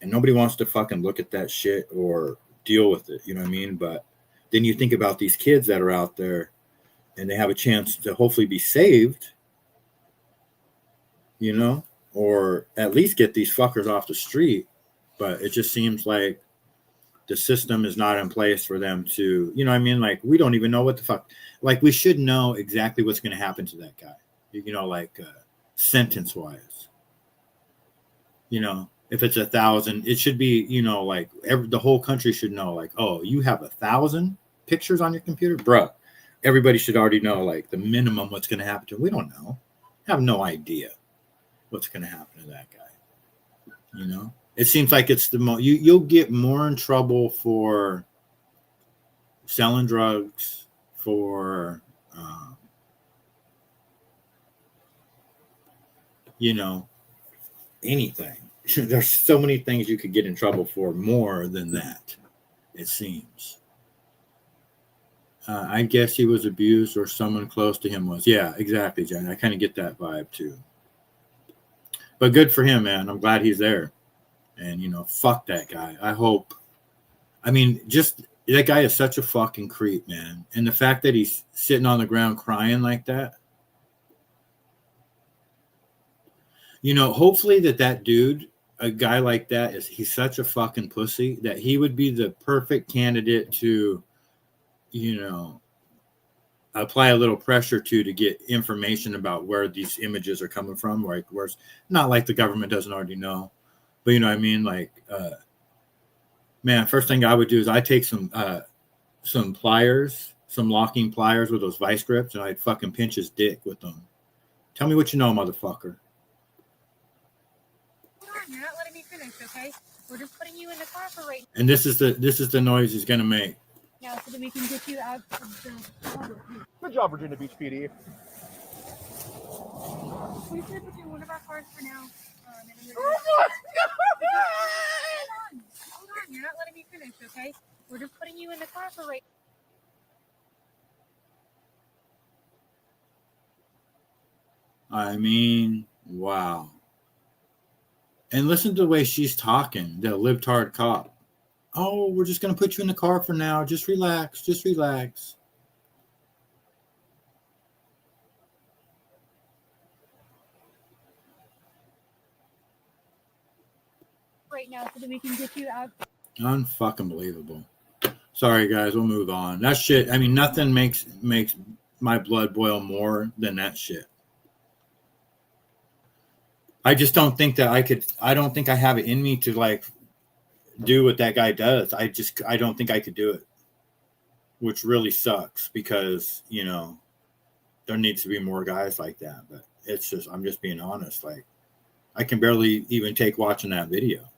S1: And nobody wants to fucking look at that shit or deal with it. You know what I mean? But then you think about these kids that are out there and they have a chance to hopefully be saved, or at least get these fuckers off the street. But it just seems like the system is not in place for them to, like, we don't even know what the fuck, like, we should know exactly what's going to happen to that guy, sentence wise, if it's 1,000, it should be, the whole country should know, like, oh, you have 1,000 pictures on your computer, bruh. Everybody should already know, like, the minimum what's going to happen to him. We don't know. Have no idea what's going to happen to that guy. It seems like it's the most, you'll get more in trouble for selling drugs, for, anything. There's so many things you could get in trouble for more than that, it seems. I guess he was abused or someone close to him was. Yeah, exactly, Jen. I kind of get that vibe too. But good for him, man. I'm glad he's there. And, fuck that guy. Just that guy is such a fucking creep, man. And the fact that he's sitting on the ground crying like that. Hopefully that dude, a guy like that, he's such a fucking pussy that he would be the perfect candidate to, apply a little pressure to get information about where these images are coming from. Like, where's not like the government doesn't already know. But you know what I mean? Like, man, first thing I would do is I take some pliers, some locking pliers with those vice grips, and I'd fucking pinch his dick with them. Tell me what you know, motherfucker.
S18: You're not letting me finish, okay? We're just putting you in the car for right now.
S1: And this is the noise he's gonna make.
S18: Yeah, so that we can get you out of the.
S20: Good job, Virginia Beach PD.
S18: We sleep between one of our cars for now. Hold on, you're not letting me finish, okay? We're just putting you in the car for right.
S1: I mean, wow. And listen to the way she's talking, the libtard cop. Oh, we're just going to put you in the car for now. Just relax. Just relax.
S18: Right now so that we can get you out.
S1: Unfucking believable. Sorry, guys. We'll move on. That shit, I mean, nothing makes my blood boil more than that shit. I just don't think that I don't think I have it in me to like do what that guy does. I don't think I could do it, which really sucks because, you know, there needs to be more guys like that. But it's just, I'm just being honest. Like, I can barely even take watching that video,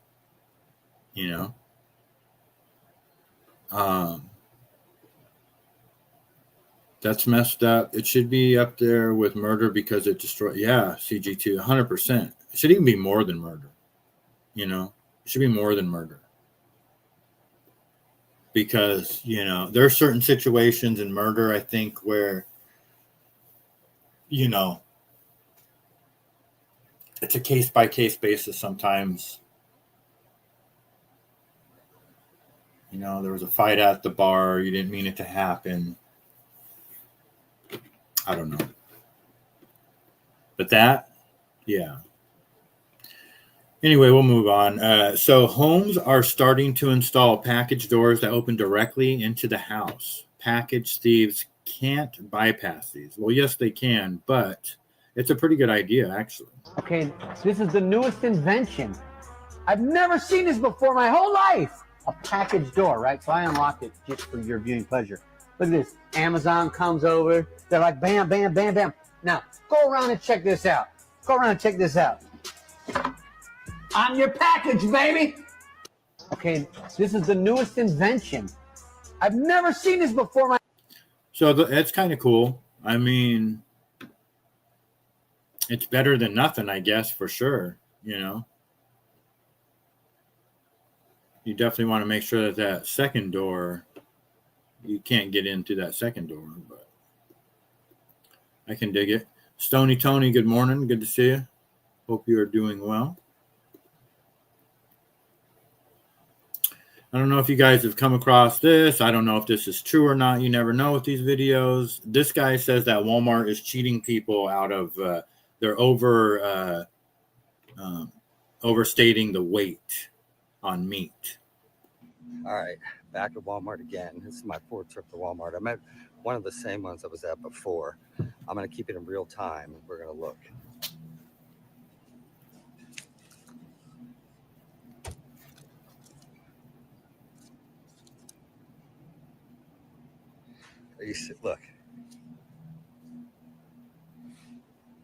S1: you know? That's messed up. It should be up there with murder because it destroyed. Yeah, CG2, 100%. It should even be more than murder. You know, it should be more than murder. Because, you know, there are certain situations in murder, I think, where, you know, it's a case-by-case basis sometimes. You know, there was a fight at the bar. You didn't mean it to happen. I don't know. But that, yeah. Anyway, we'll move on. So homes are starting to install package doors that open directly into the house. Package thieves can't bypass these. Well, yes, they can, but it's a pretty good idea, actually.
S21: Okay, this is the newest invention. I've never seen this before my whole life. A package door, right? So I unlocked it just for your viewing pleasure. Look at this. Amazon comes over. They're like, bam, bam, bam, bam. Now, go around and check this out. Go around and check this out. I'm your package, baby. Okay, this is the newest invention. I've never seen this before.
S1: So that's kind of cool. I mean, it's better than nothing, I guess, for sure. You know, you definitely want to make sure that that second door, you can't get into that second door, but I can dig it. Stony Tony, good morning. Good to see you. Hope you are doing well. I don't know if you guys have come across this. I don't know if this is true or not. You never know with these videos. This guy says that Walmart is cheating people out of they're overstating the weight on meat.
S22: All right, back at Walmart again. This is my fourth trip to Walmart. I'm at one of the same ones I was at before. I'm going to keep it in real time, and we're going to look. Look,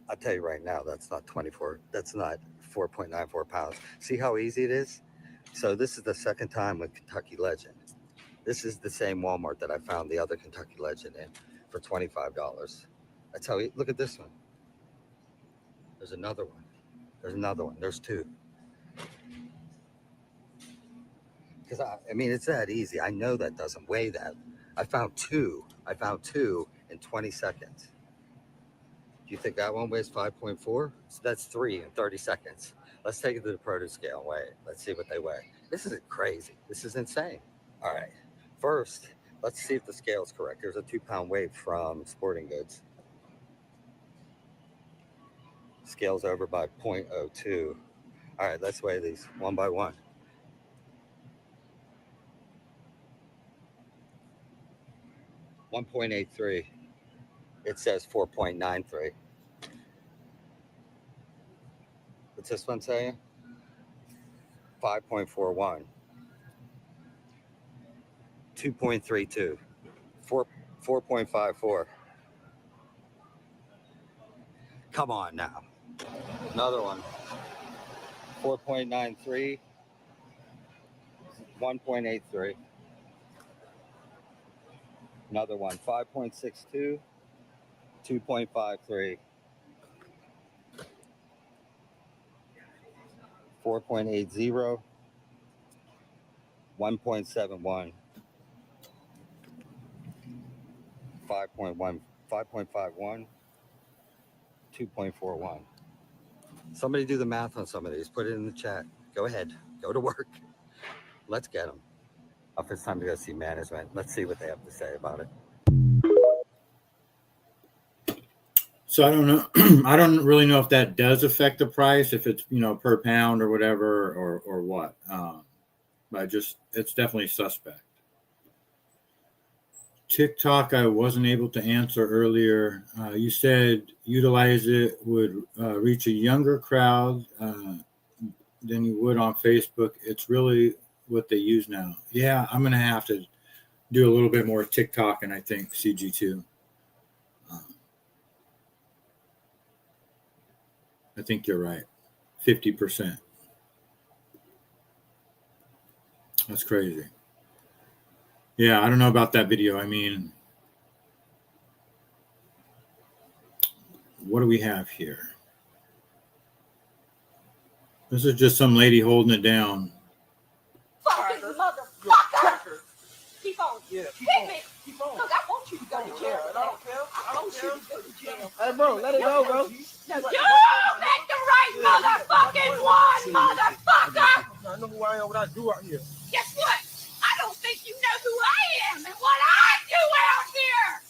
S22: I'll tell you right now, that's not 4.94 pounds. See how easy it is? So this is the second time with Kentucky Legend. This is the same Walmart that I found the other Kentucky Legend in for $25. That's how, look at this one. There's another one. There's another one. There's two. Because I mean, it's that easy. I know that doesn't weigh that. I found two in 20 seconds. Do you think that one weighs 5.4? So that's 3 in 30 seconds. Let's take it to the produce scale and weigh it. Let's see what they weigh. This is crazy. This is insane. All right. First, let's see if the scale is correct. There's a 2-pound weight from Sporting Goods. Scale's over by 0.02. All right, let's weigh these one by one. $1.83. It says 4.93. What's this one saying? 5.41. 2.32. 4.54. Come on now. Another one. 4.93. 1.83. Another one. 5.62. 2.53. 4.80, 1.71, 5.1, 5.51, 2.41. Somebody do the math on some of these. Put it in the chat. Go ahead. Go to work. Let's get them. If it's time to go see management, let's see what they have to say about it.
S1: So I don't know. I don't really know if that does affect the price, if it's, you know, per pound or whatever, or what. But it's definitely suspect. TikTok, I wasn't able to answer earlier. You said utilize it would reach a younger crowd than you would on Facebook. It's really what they use now. Yeah, I'm going to have to do a little bit more TikTok, and I think CG2. I think you're right. 50%. That's crazy. Yeah, I don't know about that video. I mean, what do we have here? This is just some lady holding it down.
S12: Fucking motherfucker! Keep on. Yeah, hit me. Keep on. Look, I want you to go to jail. I don't care. I want you to go to jail. Hey, bro, let it go, bro. No, you picked the right motherfucking one, motherfucker! I know who I am, what I do out here. Guess what? I don't think you know who I am and what I do out here!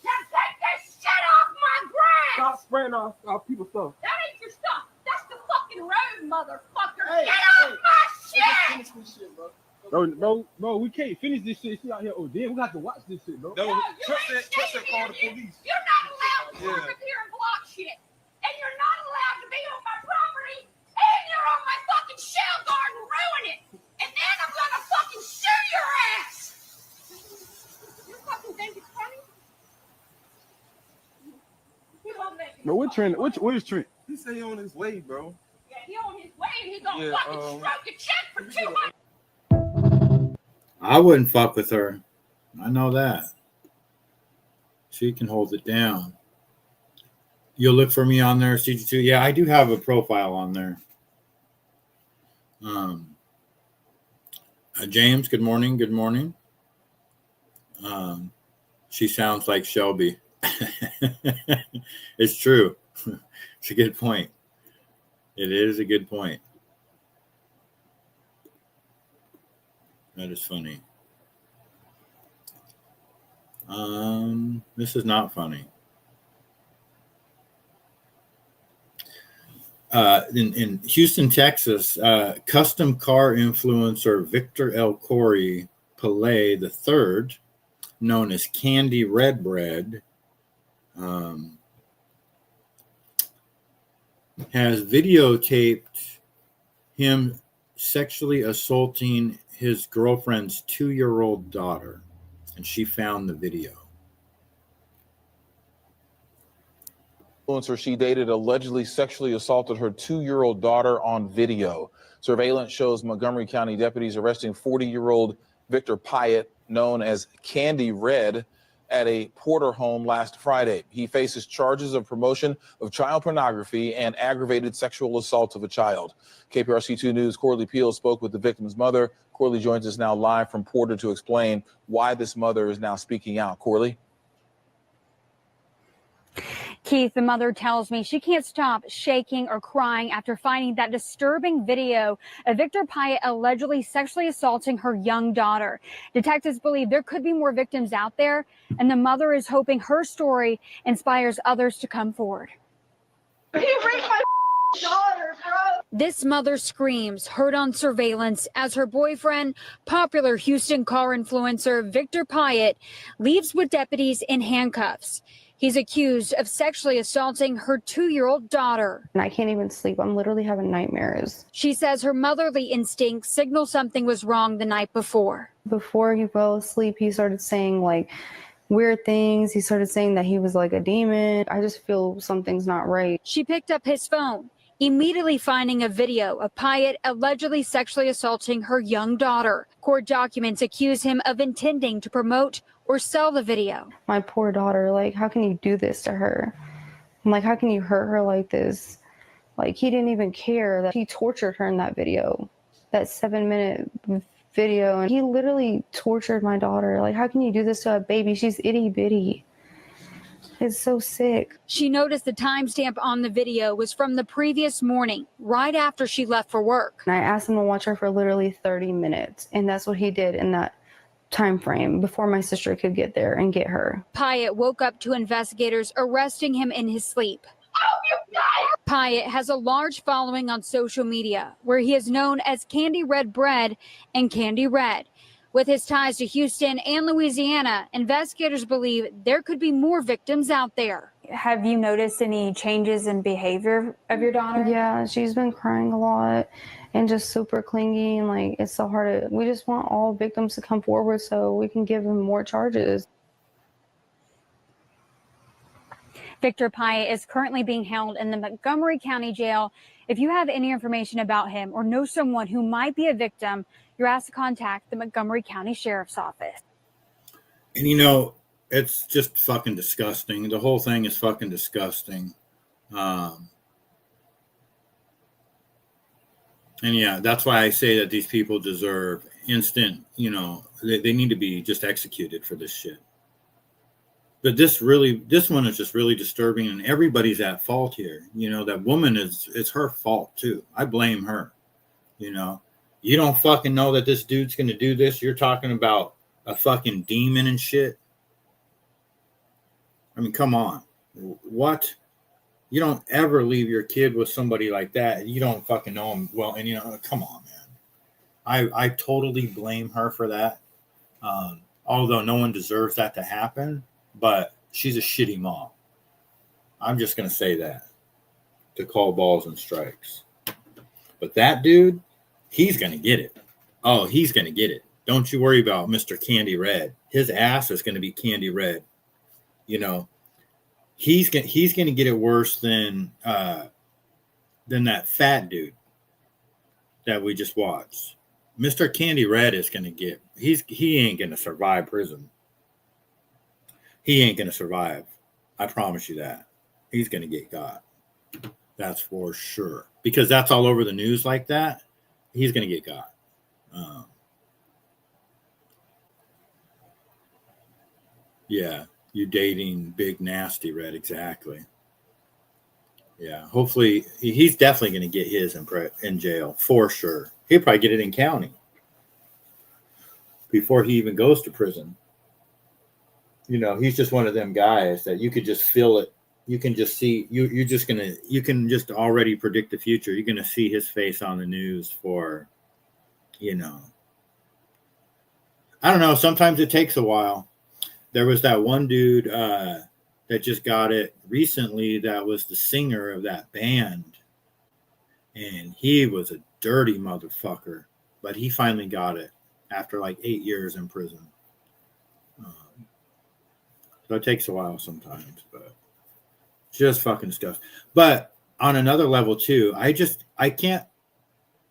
S12: Now take this shit off my grass! Stop spraying our people's stuff. That ain't your stuff. That's the fucking road, motherfucker. Hey, get off my shit! Finish this shit, bro. Bro, we can't finish this shit. She out here. Oh, damn, we got to watch this shit, bro. No, Trust that call the police. You're not allowed to come up here and block shit. And you're not allowed to be on my property. And you're on my fucking shell guard and ruin it. And then I'm gonna fucking sue your ass. You fucking think it's funny? Bro, what Trent? Where's Trent? He say he on his way, bro. Yeah, he on his way and he gonna fucking stroke a check for 200.
S1: I wouldn't fuck with her. I know that. She can hold it down. You'll look for me on there, CG2. Yeah, I do have a profile on there. James, good morning. Good morning. She sounds like Shelby. It's true. It's a good point. It is a good point. That is funny. This is not funny. In Houston, Texas, custom car influencer Victor L. Corey Pillay III, known as Candy Redbread, has videotaped him sexually assaulting his girlfriend's 2-year-old daughter, and she found the video.
S2: Influencer she dated allegedly sexually assaulted her 2-year-old daughter on video. Surveillance shows Montgomery County deputies arresting 40-year-old Victor Pyatt, known as Candy Red, at a Porter home last Friday. He faces charges of promotion of child pornography and aggravated sexual assault of a child. KPRC2 News' Corley Peel spoke with the victim's mother. Corley joins us now live from Porter to explain why this mother is now speaking out. Corley?
S18: Keith, the mother tells me she can't stop shaking or crying after finding that disturbing video of Victor Pyatt allegedly sexually assaulting her young daughter. Detectives believe there could be more victims out there, and the mother is hoping her story inspires others to come forward.
S12: He raped my daughter, bro.
S18: This mother screams, heard on surveillance, as her boyfriend, popular Houston car influencer Victor Pyatt, leaves with deputies in handcuffs. He's accused of sexually assaulting her 2-year-old daughter.
S5: And I can't even sleep. I'm literally having nightmares.
S18: She says her motherly instincts signal something was wrong the night before.
S5: Before he fell asleep, he started saying like weird things. He started saying that he was like a demon. I just feel something's not right.
S18: She picked up his phone, immediately finding a video of Pyatt allegedly sexually assaulting her young daughter. Court documents accuse him of intending to promote or sell the video.
S5: My poor daughter, like, how can you do this to her? I'm like, how can you hurt her like this? Like, he didn't even care that he tortured her in that video, that 7-minute video. And he literally tortured my daughter. Like, how can you do this to a baby? She's itty bitty. It's so sick.
S18: She noticed the timestamp on the video was from the previous morning, right after she left for work.
S5: And I asked him to watch her for literally 30 minutes. And that's what he did in that time frame before my sister could get there and get her.
S18: Pyatt woke up to investigators arresting him in his sleep. Pyatt has a large following on social media, where he is known as Candy Red Bread and Candy Red. With his ties to Houston and Louisiana, investigators believe there could be more victims out there.
S5: Have you noticed any changes in behavior of your daughter? Yeah, she's been crying a lot and just super clingy. And like, it's so hard. We just want all victims to come forward so we can give them more charges.
S18: Victor Pyatt is currently being held in the Montgomery County Jail. If you have any information about him or know someone who might be a victim, you're asked to contact the Montgomery County Sheriff's Office.
S1: And you know, it's just fucking disgusting. The whole thing is fucking disgusting. And yeah, that's why I say that these people deserve instant, you know, they need to be just executed for this shit. But this one is just really disturbing, and everybody's at fault here. You know, that woman it's her fault too. I blame her. You know, you don't fucking know that this dude's going to do this. You're talking about a fucking demon and shit. I mean, come on. What? You don't ever leave your kid with somebody like that. You don't fucking know him well. And, you know, come on, man. I totally blame her for that. Although no one deserves that to happen. But she's a shitty mom. I'm just going to say that. To call balls and strikes. But that dude, he's going to get it. Oh, he's going to get it. Don't you worry about Mr. Candy Red. His ass is going to be candy red. You know, he's going to get it worse than that fat dude that we just watched. Mr. Candy Red is going to get. He ain't going to survive prison. He ain't going to survive. I promise you that. He's going to get got. That's for sure. Because that's all over the news like that. He's going to get got. Yeah. You dating Big Nasty Red. Exactly. Yeah. Hopefully, he's definitely going to get his in jail. For sure. He'll probably get it in county. Before he even goes to prison. You know, he's just one of them guys that you could just feel it. You can just see, you can just already predict the future. You're going to see his face on the news for, you know, I don't know. Sometimes it takes a while. There was that one dude that just got it recently that was the singer of that band. And he was a dirty motherfucker, but he finally got it after like 8 years in prison. So it takes a while sometimes, but just fucking stuff. But on another level too, I can't,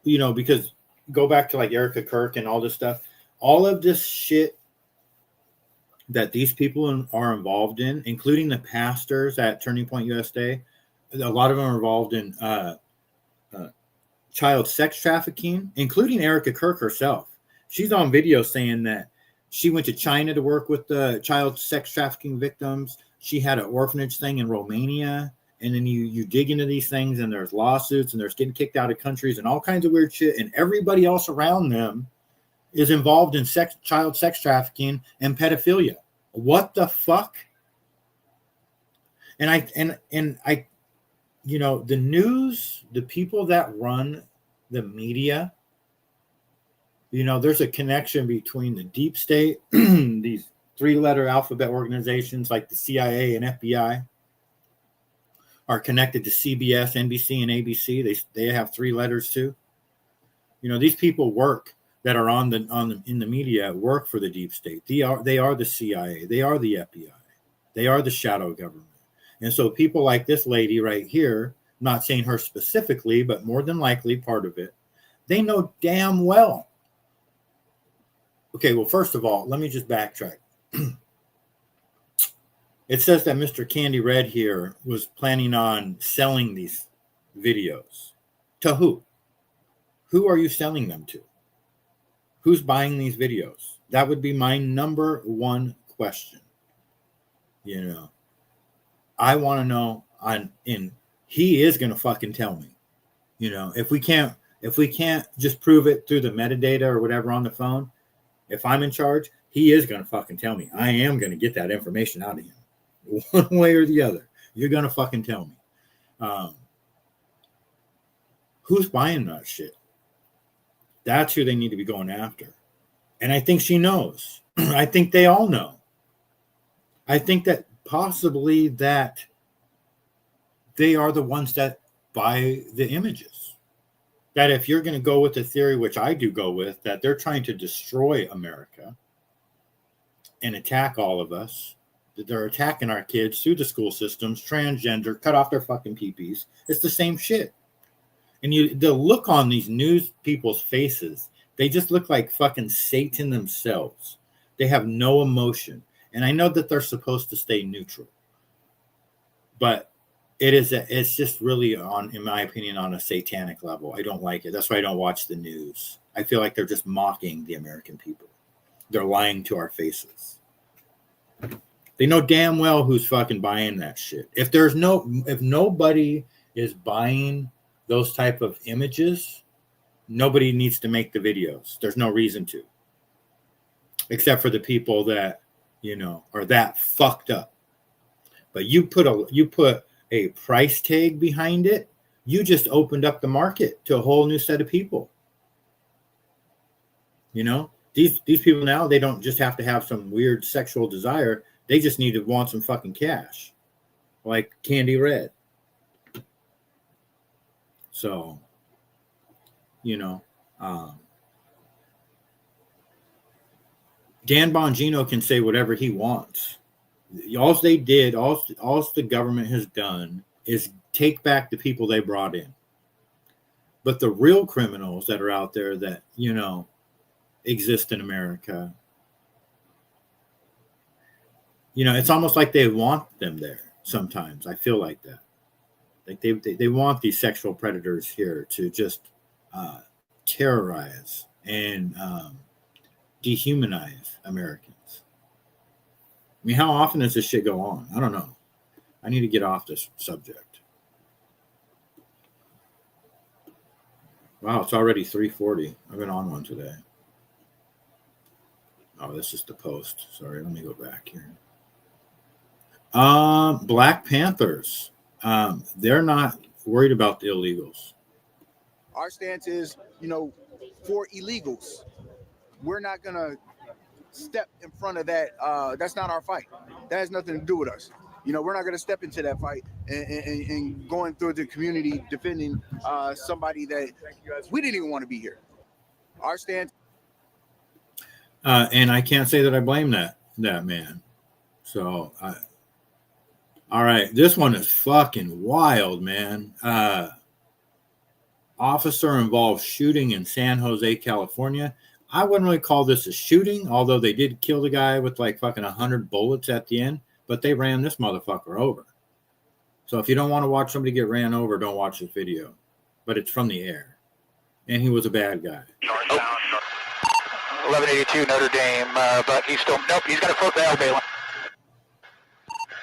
S1: you know, because go back to like Erika Kirk and all this stuff, all of this shit that these people are involved in, including the pastors at Turning Point USA, a lot of them are involved in child sex trafficking, including Erika Kirk herself. She's on video saying that she went to China to work with the child sex trafficking victims. She had an orphanage thing in Romania. And then you dig into these things and there's lawsuits and there's getting kicked out of countries and all kinds of weird shit. And everybody else around them is involved in child sex trafficking and pedophilia. What the fuck? And I, you know, the news, the people that run the media, you know, there's a connection between the deep state, these 3-letter alphabet organizations like the CIA and FBI are connected to CBS, NBC, and ABC. They have 3 letters too. You know, these people work that are in the media work for the deep state. They are the CIA. They are the FBI. They are the shadow government. And so people like this lady right here, not saying her specifically, but more than likely part of it, they know damn well. Okay, well, first of all, let me just backtrack. It says that Mr. Candy Red here was planning on selling these videos. To who? Who are you selling them to? Who's buying these videos? That would be my number one question. You know, I want to know and he is going to fucking tell me, you know, if we can't just prove it through the metadata or whatever on the phone, if I'm in charge, he is going to fucking tell me. I am going to get that information out of him one way or the other. You're going to fucking tell me. Who's buying that shit? That's who they need to be going after. And I think she knows. I think they all know. I think that possibly that they are the ones that buy the images. That if you're going to go with the theory, which I do go with, that they're trying to destroy America and attack all of us, that they're attacking our kids through the school systems, transgender, cut off their fucking peepees. It's the same shit. And the look on these news people's faces, they just look like fucking Satan themselves. They have no emotion. And I know that they're supposed to stay neutral. But it's just really in my opinion, on a satanic level. I don't like it. That's why I don't watch the news. I feel like they're just mocking the American people. They're lying to our faces. They know damn well who's fucking buying that shit. If nobody is buying those type of images, nobody needs to make the videos. There's no reason to. Except for the people that, you know, are that fucked up. But you put a price tag behind it, you just opened up the market to a whole new set of people. You know, these people now, they don't just have to have some weird sexual desire. They just need to want some fucking cash, like Candy Red. So, you know, Dan Bongino can say whatever he wants. All the government has done is take back the people they brought in. But the real criminals that are out there that, you know, exist in America, you know, it's almost like they want them there sometimes. I feel like that. Like they want these sexual predators here to just terrorize and dehumanize Americans. I mean, how often does this shit go on? I don't know. I need to get off this subject. Wow, it's already 3:40. I've been on one today. Oh, this is the post. Sorry, let me go back here. Black Panthers. They're not worried about the illegals.
S4: Our stance is, you know, for illegals. We're not going to step in front of that. That's not our fight. That has nothing to do with us. You know, we're not going to step into that fight and going through the community defending somebody that we didn't even want to be here. Our stance.
S1: And I can't say that I blame that man. So, all right, this one is fucking wild, man. Officer involved shooting in San Jose, California. I wouldn't really call this a shooting, although they did kill the guy with like fucking 100 bullets at the end, but they ran this motherfucker over. So if you don't want to watch somebody get ran over, don't watch this video. But it's from the air. And he was a bad guy.
S6: 1182 Notre Dame, but he's still, nope, he's got a foot rail, Balin.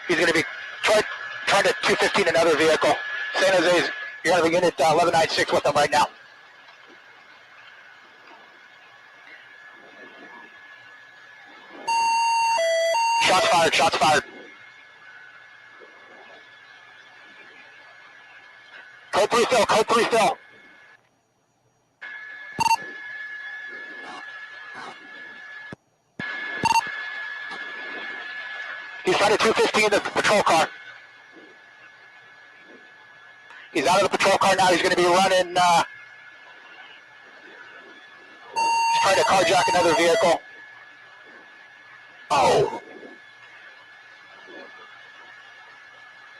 S6: He's going to be trying to 215 another vehicle. San Jose's, you're going to begin at 1196 with them right now. Shots fired, shots fired. Code 3 fill, code 3 fill. He's trying to 215 the patrol car. He's out of the patrol car now. He's going to be running. He's trying to carjack another vehicle. Oh.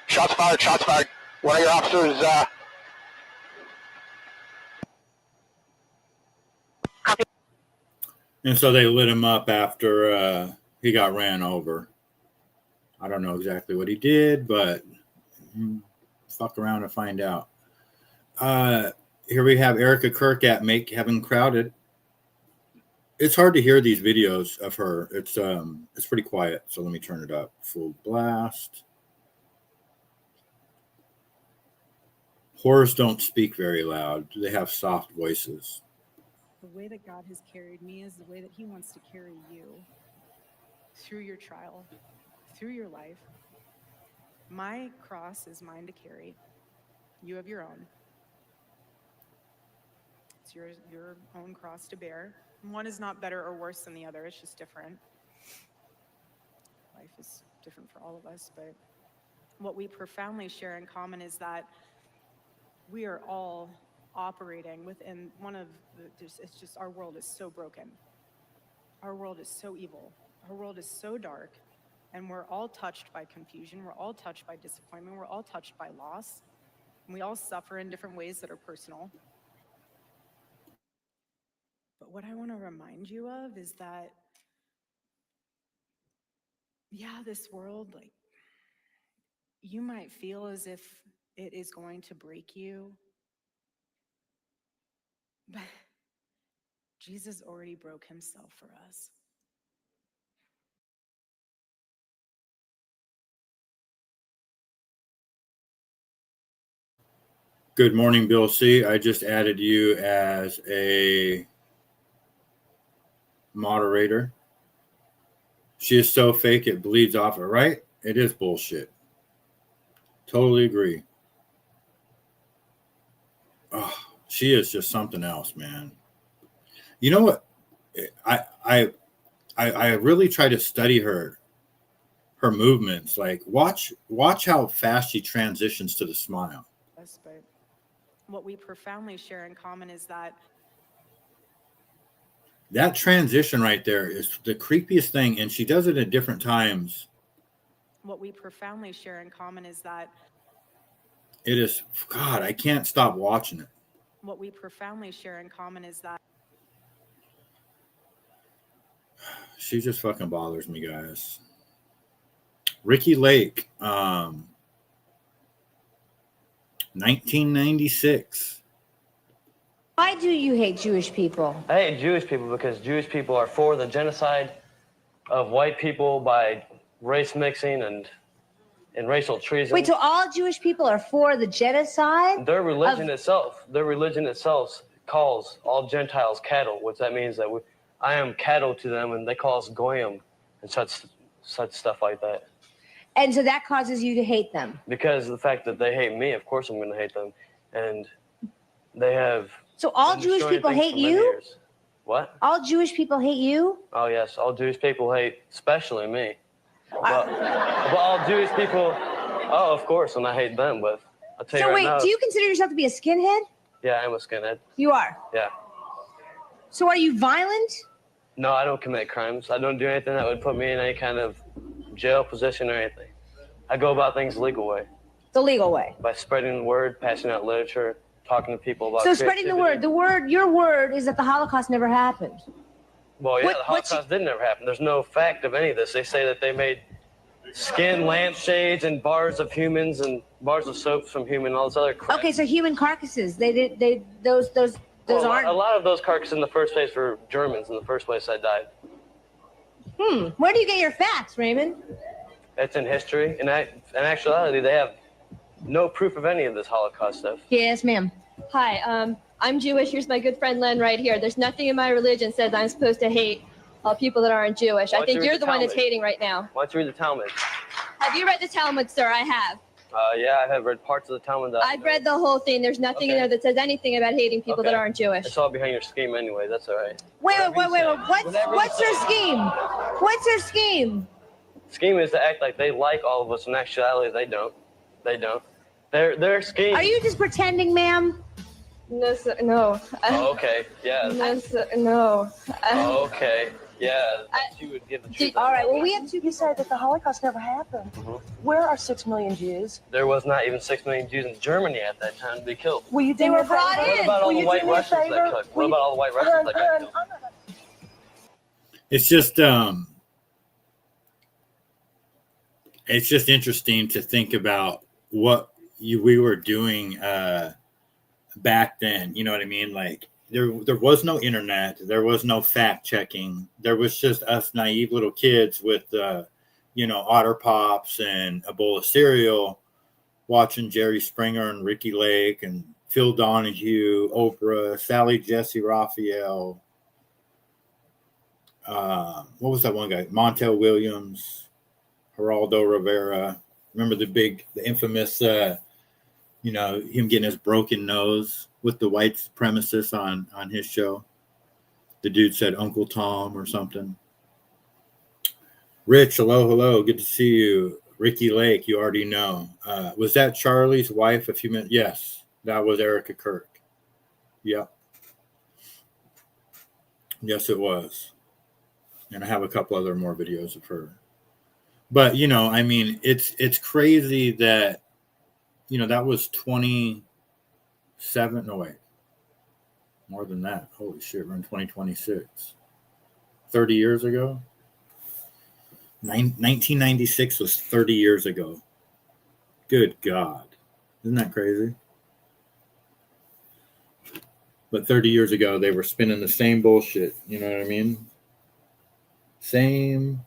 S6: Shots fired, shots fired. One of your officers.
S1: And so they lit him up after he got ran over. I don't know exactly what he did, but fuck around and find out. Here we have Erika Kirk at Make Heaven Crowded. It's hard to hear these videos of her. It's pretty quiet. So let me turn it up full blast. Whores don't speak very loud. They have soft voices.
S7: The way that God has carried me is the way that he wants to carry you through your trial, through your life. My cross is mine to carry. You have your own. It's your own cross to bear. One is not better or worse than the other. It's just different. Life is different for all of us, but what we profoundly share in common is that we are all operating within one of the, it's just our world is so broken. Our world is so evil. Our world is so dark, and we're all touched by confusion. We're all touched by disappointment. We're all touched by loss. And we all suffer in different ways that are personal. But what I want to remind you of is that, yeah, this world, like, you might feel as if it is going to break you, but Jesus already broke himself for us.
S1: Good morning, Bill C. I just added you as a moderator. She is so fake it bleeds off her, right? It is bullshit. Totally agree. Oh, she is just something else, man. You know what? I really try to study her movements. Like watch how fast she transitions to the smile.
S7: Yes, but what we profoundly share in common is that
S1: transition right there is the creepiest thing, and she does it at different times.
S7: What we profoundly share in common is that
S1: it is, God, I can't stop watching it.
S7: What we profoundly share in common is that
S1: she just fucking bothers me, guys. Ricky Lake, 1996.
S10: Why do you hate Jewish people?
S23: I hate Jewish people because Jewish people are for the genocide of white people by race mixing and racial treason.
S10: Wait, so all Jewish people are for the genocide?
S23: Their religion itself calls all Gentiles cattle, which that means that I am cattle to them, and they call us goyim and such stuff like that.
S10: And so that causes you to hate them?
S23: Because of the fact that they hate me, of course I'm going to hate them. And they have...
S10: So all Jewish people hate you?
S23: What?
S10: All Jewish people hate you?
S23: Oh, yes. All Jewish people hate, especially me. But all Jewish people... Oh, of course, and I hate them, but I'll tell you right now...
S10: So wait, do you consider yourself to be a skinhead?
S23: Yeah, I am a skinhead.
S10: You are?
S23: Yeah.
S10: So are you violent?
S23: No, I don't commit crimes. I don't do anything that would put me in any kind of jail position or anything. I go about things the legal way.
S10: The legal way?
S23: By spreading the word, passing out literature, talking to people about
S10: So spreading the word, your word is that the Holocaust never happened.
S23: Well, yeah, the Holocaust did never happen. There's no fact of any of this. They say that they made skin lampshades and bars of humans and bars of soaps from human, all this other crap.
S10: Okay, so human carcasses, those aren't...
S23: A lot of those carcasses in the first place were Germans in the first place that died.
S10: Where do you get your facts, Raymond?
S23: It's in history. In actuality, they have no proof of any of this Holocaust stuff.
S10: Yes, ma'am.
S24: Hi, I'm Jewish. Here's my good friend Len right here. There's nothing in my religion says I'm supposed to hate people that aren't Jewish. I think you're the one that's hating right now.
S23: Why don't you read the Talmud?
S24: Have you read the Talmud, sir? I have.
S23: Yeah, I have read parts of the Talmud.
S24: I've read the whole thing. There's nothing in there that says anything about hating people that aren't Jewish.
S23: It's all behind your scheme anyway. That's all right.
S10: Wait. What's your scheme? What's your scheme?
S23: Scheme is to act like they like all of us. In actuality, they don't. They don't. Their scheme.
S10: Are you just pretending, ma'am?
S24: No, sir, no.
S23: Oh, okay. Yeah.
S24: No, sir, no.
S23: Okay. Yeah. She would give the truth.
S10: All right. Well, we have to decide that the Holocaust never happened. Where are 6 million Jews?
S23: There was not even 6 million Jews in Germany at that time to be killed.
S10: Well, they were brought in.
S23: What about all the white Russians that killed? What about all the white Russians that got killed?
S1: It's just interesting to think about what we were doing back then. You know what I mean? Like there was no internet. There was no fact checking. There was just us naive little kids with, Otter Pops and a bowl of cereal, watching Jerry Springer and Ricky Lake and Phil Donahue, Oprah, Sally Jesse Raphael. What was that one guy? Montel Williams, Geraldo Rivera. Remember the infamous, him getting his broken nose with the white supremacist on his show. The dude said Uncle Tom or something. Rich, hello. Good to see you. Ricky Lake, you already know. Was that Charlie's wife a few minutes? Yes, that was Erika Kirk. Yep. Yes, it was. And I have a couple other more videos of her. But, it's crazy that, that was 27. No, wait. More than that. Holy shit, we're in 2026. 30 years ago? 1996 was 30 years ago. Good God. Isn't that crazy? But 30 years ago, they were spinning the same bullshit. You know what I mean? Same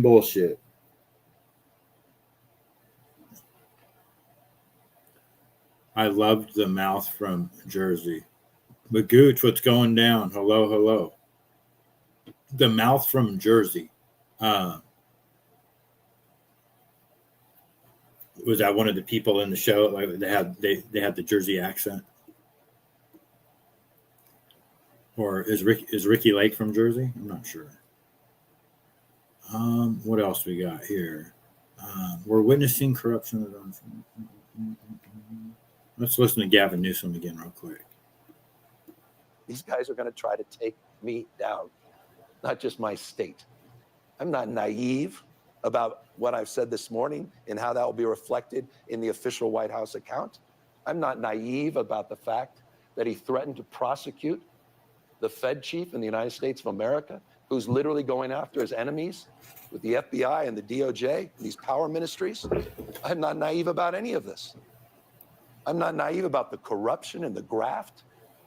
S1: bullshit. I loved the mouth from Jersey. Magooch, what's going down? Hello. The mouth from Jersey. Was that one of the people in the show? Like they had the Jersey accent, or is Ricky Lake from Jersey? I'm not sure. What else we got here? We're witnessing corruption. Let's listen to Gavin Newscum again real quick.
S17: These guys are going to try to take me down, not just my state. I'm not naive about what I've said this morning and how that will be reflected in the official White House account. I'm not naive about the fact that he threatened to prosecute the Fed chief in the United States of America, who's literally going after his enemies with the FBI and the DOJ, these power ministries. I'm not naive about any of this. I'm not naive about the corruption and the graft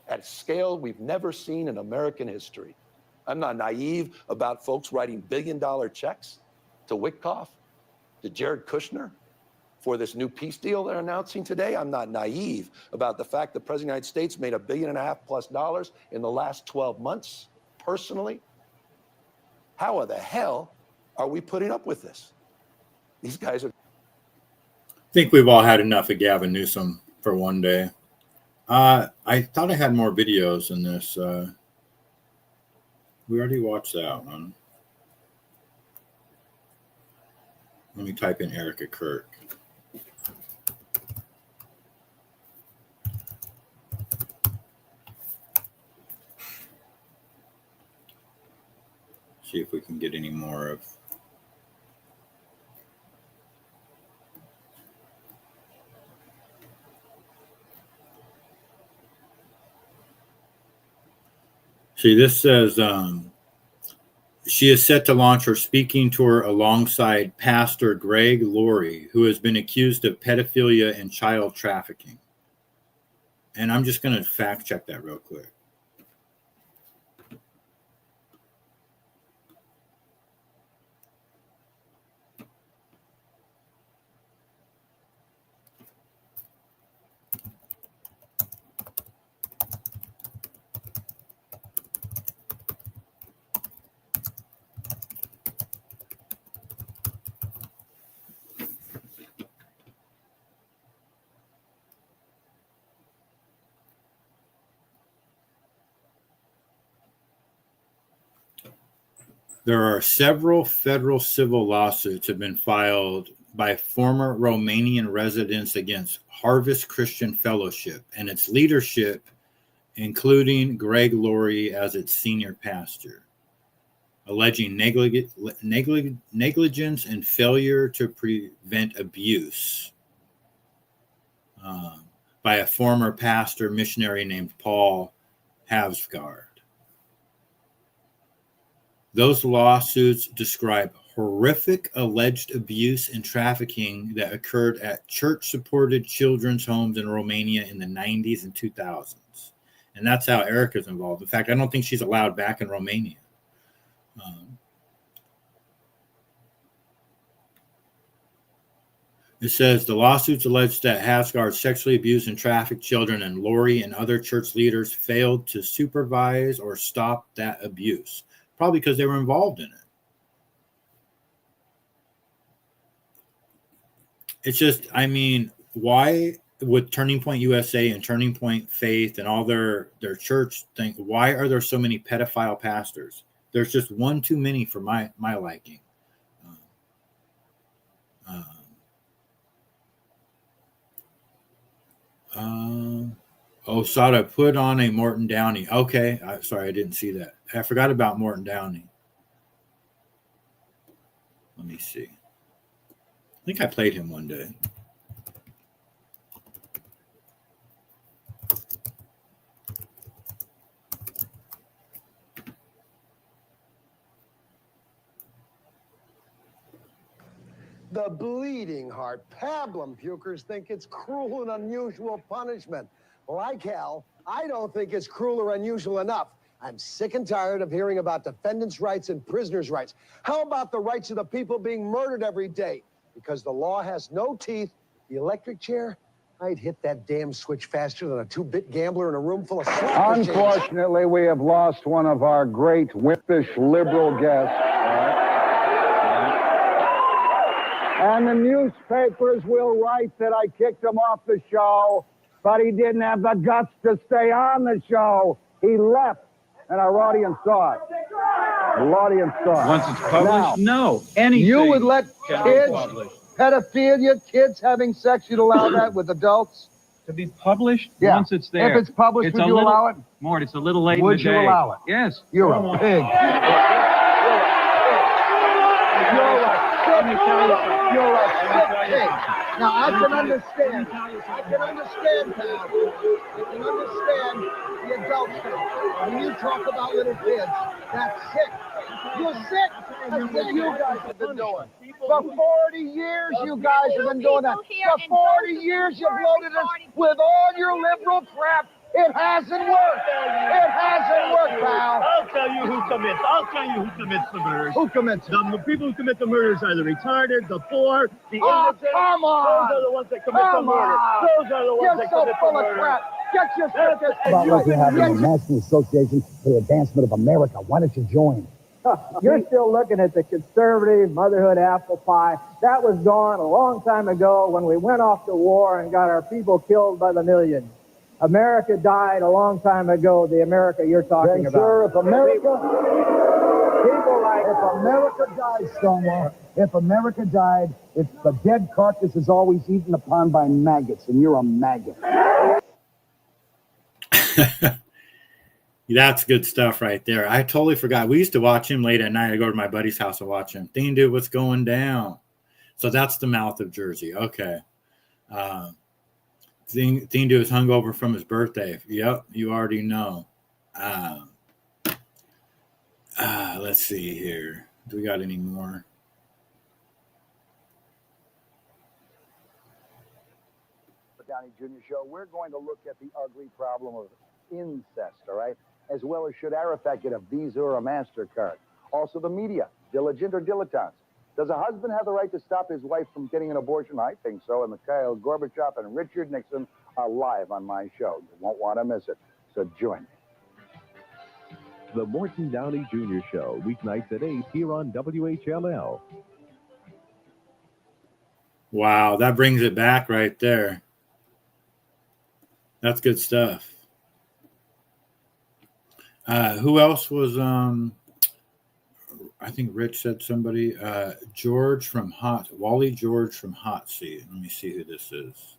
S17: at a scale we've never seen in American history. I'm not naive about folks writing billion-dollar checks to Witkoff, to Jared Kushner for this new peace deal they're announcing today. I'm not naive about the fact that the President of the United States made $1.5 billion+ in the last 12 months, personally. How the hell are we putting up with this? These guys are...
S1: I think we've all had enough of Gavin Newscum for one day. I thought I had more videos in this. We already watched that one. Let me type in Erika Kirk. See if we can get any more of. See, this says she is set to launch her speaking tour alongside Pastor Greg Laurie, who has been accused of pedophilia and child trafficking. And I'm just going to fact check that real quick. There are several federal civil lawsuits have been filed by former Romanian residents against Harvest Christian Fellowship and its leadership, including Greg Laurie as its senior pastor, alleging negligence and failure to prevent abuse by a former pastor missionary named Paul Havsgaard. Those lawsuits describe horrific alleged abuse and trafficking that occurred at church-supported children's homes in Romania in the 90s and 2000s. And that's how Erika's involved. In fact, I don't think she's allowed back in Romania. It says the lawsuits allege that Hasgard sexually abused and trafficked children, and Lori and other church leaders failed to supervise or stop that abuse, probably because they were involved in it. It's just, I mean, why with Turning Point USA and Turning Point Faith and all their church thing, why are there so many pedophile pastors? There's just one too many for my liking. Sada, put on a Morton Downey. Okay, sorry, I didn't see that. I forgot about Morton Downey. Let me see. I think I played him one day.
S3: The bleeding heart. Pablum pukers think it's cruel and unusual punishment. Like hell, I don't think it's cruel or unusual enough. I'm sick and tired of hearing about defendants' rights and prisoners' rights. How about the rights of the people being murdered every day? Because the law has no teeth, the electric chair, I'd hit that damn switch faster than a 2-bit gambler in a room full of slot machines.
S8: Unfortunately, we have lost one of our great wimpish liberal guests. And the newspapers will write that I kicked him off the show, but he didn't have the guts to stay on the show. He left, and our audience saw it. The audience saw it.
S9: Once it's published, no. Anything
S8: you would let
S9: can be
S8: kids,
S9: published.
S8: pedophilia, kids having sex, you'd allow that with adults?
S9: To be published
S8: Yeah.
S9: once it's there.
S8: If it's published, would you allow it?
S9: Mort, it's a little late
S8: Would
S9: in the day.
S8: you allow it?
S9: Yes.
S8: You're a pig. You're a sick pig. Now, I can understand, pal. I can understand the adults thing. When you talk about little kids, that's sick. You're sick. That's what you guys have been doing. For 40 years, you guys have been doing that. For 40 years, you've loaded us with all your liberal crap. It hasn't worked. It hasn't worked, pal.
S11: I'll tell you who commits. The murders.
S8: Who commits?
S11: The people who commit the murders are the retarded, the poor, the
S8: Oh,
S11: indigent.
S8: come on.
S11: Those are the ones that commit the murder. Those are the ones
S8: You're
S11: that
S8: so
S11: commit the
S8: full of
S11: murder.
S8: crap. Get your circus.
S25: About what you have in the National Association for the Advancement of America. Why don't you join?
S26: You're still looking at the conservative motherhood apple pie. That was gone a long time ago when we went off to war and got our people killed by the millions. America died a long time ago, the America you're talking
S25: Then,
S26: about.
S25: sir, if America
S8: died, Stonewall, if America died, it's the dead carcass is always eaten upon by maggots, and you're a maggot.
S1: That's good stuff right there. I totally forgot. We used to watch him late at night. I go to my buddy's house and watch him. Thing dude, what's going down? So that's the mouth of Jersey. Okay. Thing dude is hungover from his birthday. Yep, you already know. Let's see here. Do we got any more?
S8: The Downey Jr. Show, we're going to look at the ugly problem of incest, all right? As well as should Arafat get a Visa or a MasterCard? Also the media, diligent or dilettantes. Does a husband have the right to stop his wife from getting an abortion? I think so. And Mikhail Gorbachev and Richard Nixon are live on my show. You won't want to miss it. So join me.
S27: The Morton Downey Jr. Show, weeknights at 8 here on WHLL.
S1: Wow, that brings it back right there. That's good stuff. Who else was I think Rich said somebody. Wally George from Hot Seat. Let me see who this is.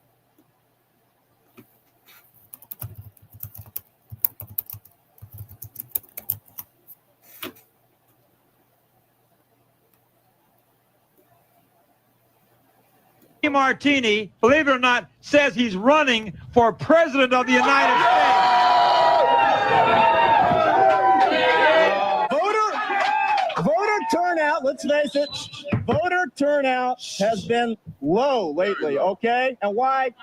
S28: Martini, believe it or not, says he's running for president of the United States.
S3: Voter turnout
S11: Well, let's face it, voter turnout has been low lately, okay? And why?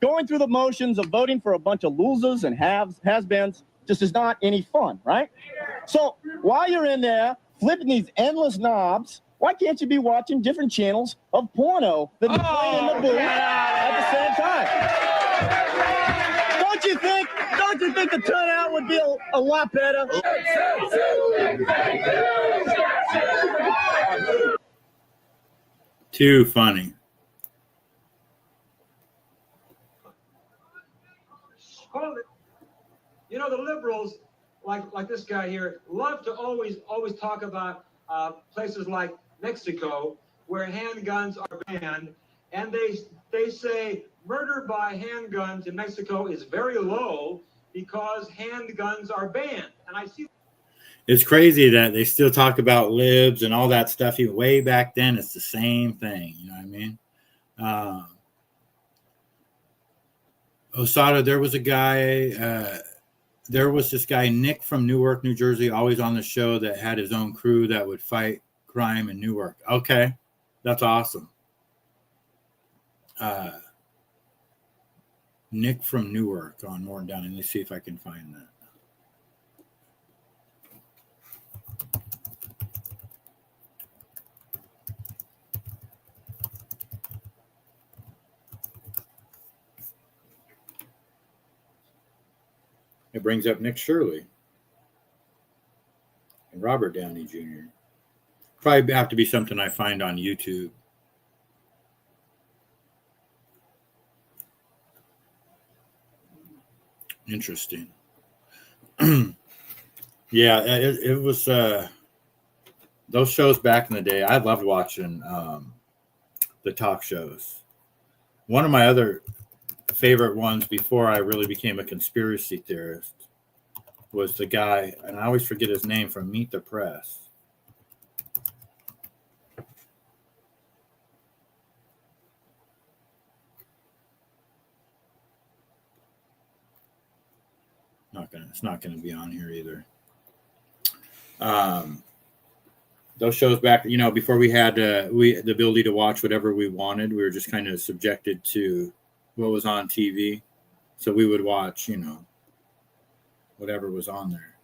S11: Going through the motions of voting for a bunch of losers and has-beens just is not any fun, right? So while you're in there flipping these endless knobs, why can't you be watching different channels of porno that are playing in the booth at the same time? Don't you think the turnout would be a lot better?
S1: Too funny.
S28: Hold it. You know, the liberals, like this guy here, love to always talk about places like Mexico where handguns are banned, and they say murder by handguns in Mexico is very low because handguns are banned. And I see.
S1: It's crazy that they still talk about libs and all that stuff. Even way back then, it's the same thing. You know what I mean? Mossada, there was this guy, Nick from Newark, New Jersey, always on the show that had his own crew that would fight crime in Newark. Okay, that's awesome. Nick from Newark on Morton Downey. Let's see if I can find that. It brings up Nick Shirley and Robert Downey Jr. Probably have to be something I find on YouTube. Interesting. Yeah, it was those shows back in the day. I loved watching the talk shows. One of my other favorite ones before I really became a conspiracy theorist was the guy, and I always forget his name, from Meet the Press. It's not gonna be on here either. Those shows back, you know, before we had the ability to watch whatever we wanted, we were just kind of subjected to what was on TV. So we would watch, you know, whatever was on there.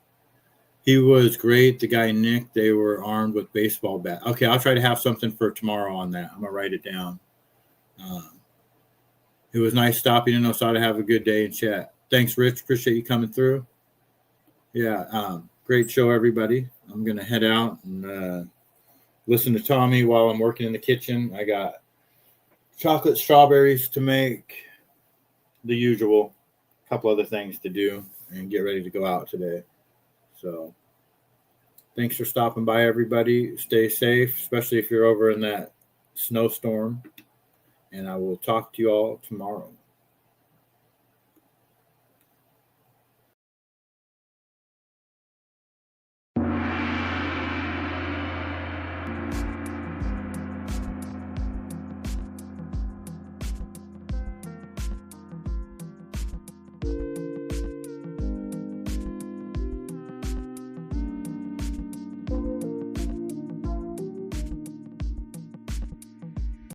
S1: He was great. The guy, Nick, they were armed with baseball bat. Okay, I'll try to have something for tomorrow on that. I'm going to write it down. It was nice stopping in Mossada. Have a good day and chat. Thanks, Rich. Appreciate you coming through. Yeah, great show, everybody. I'm going to head out and listen to Tommy while I'm working in the kitchen. I got chocolate strawberries to make, the usual, a couple other things to do, and get ready to go out today. So thanks for stopping by, everybody. Stay safe, especially if you're over in that snowstorm. And I will talk to you all tomorrow.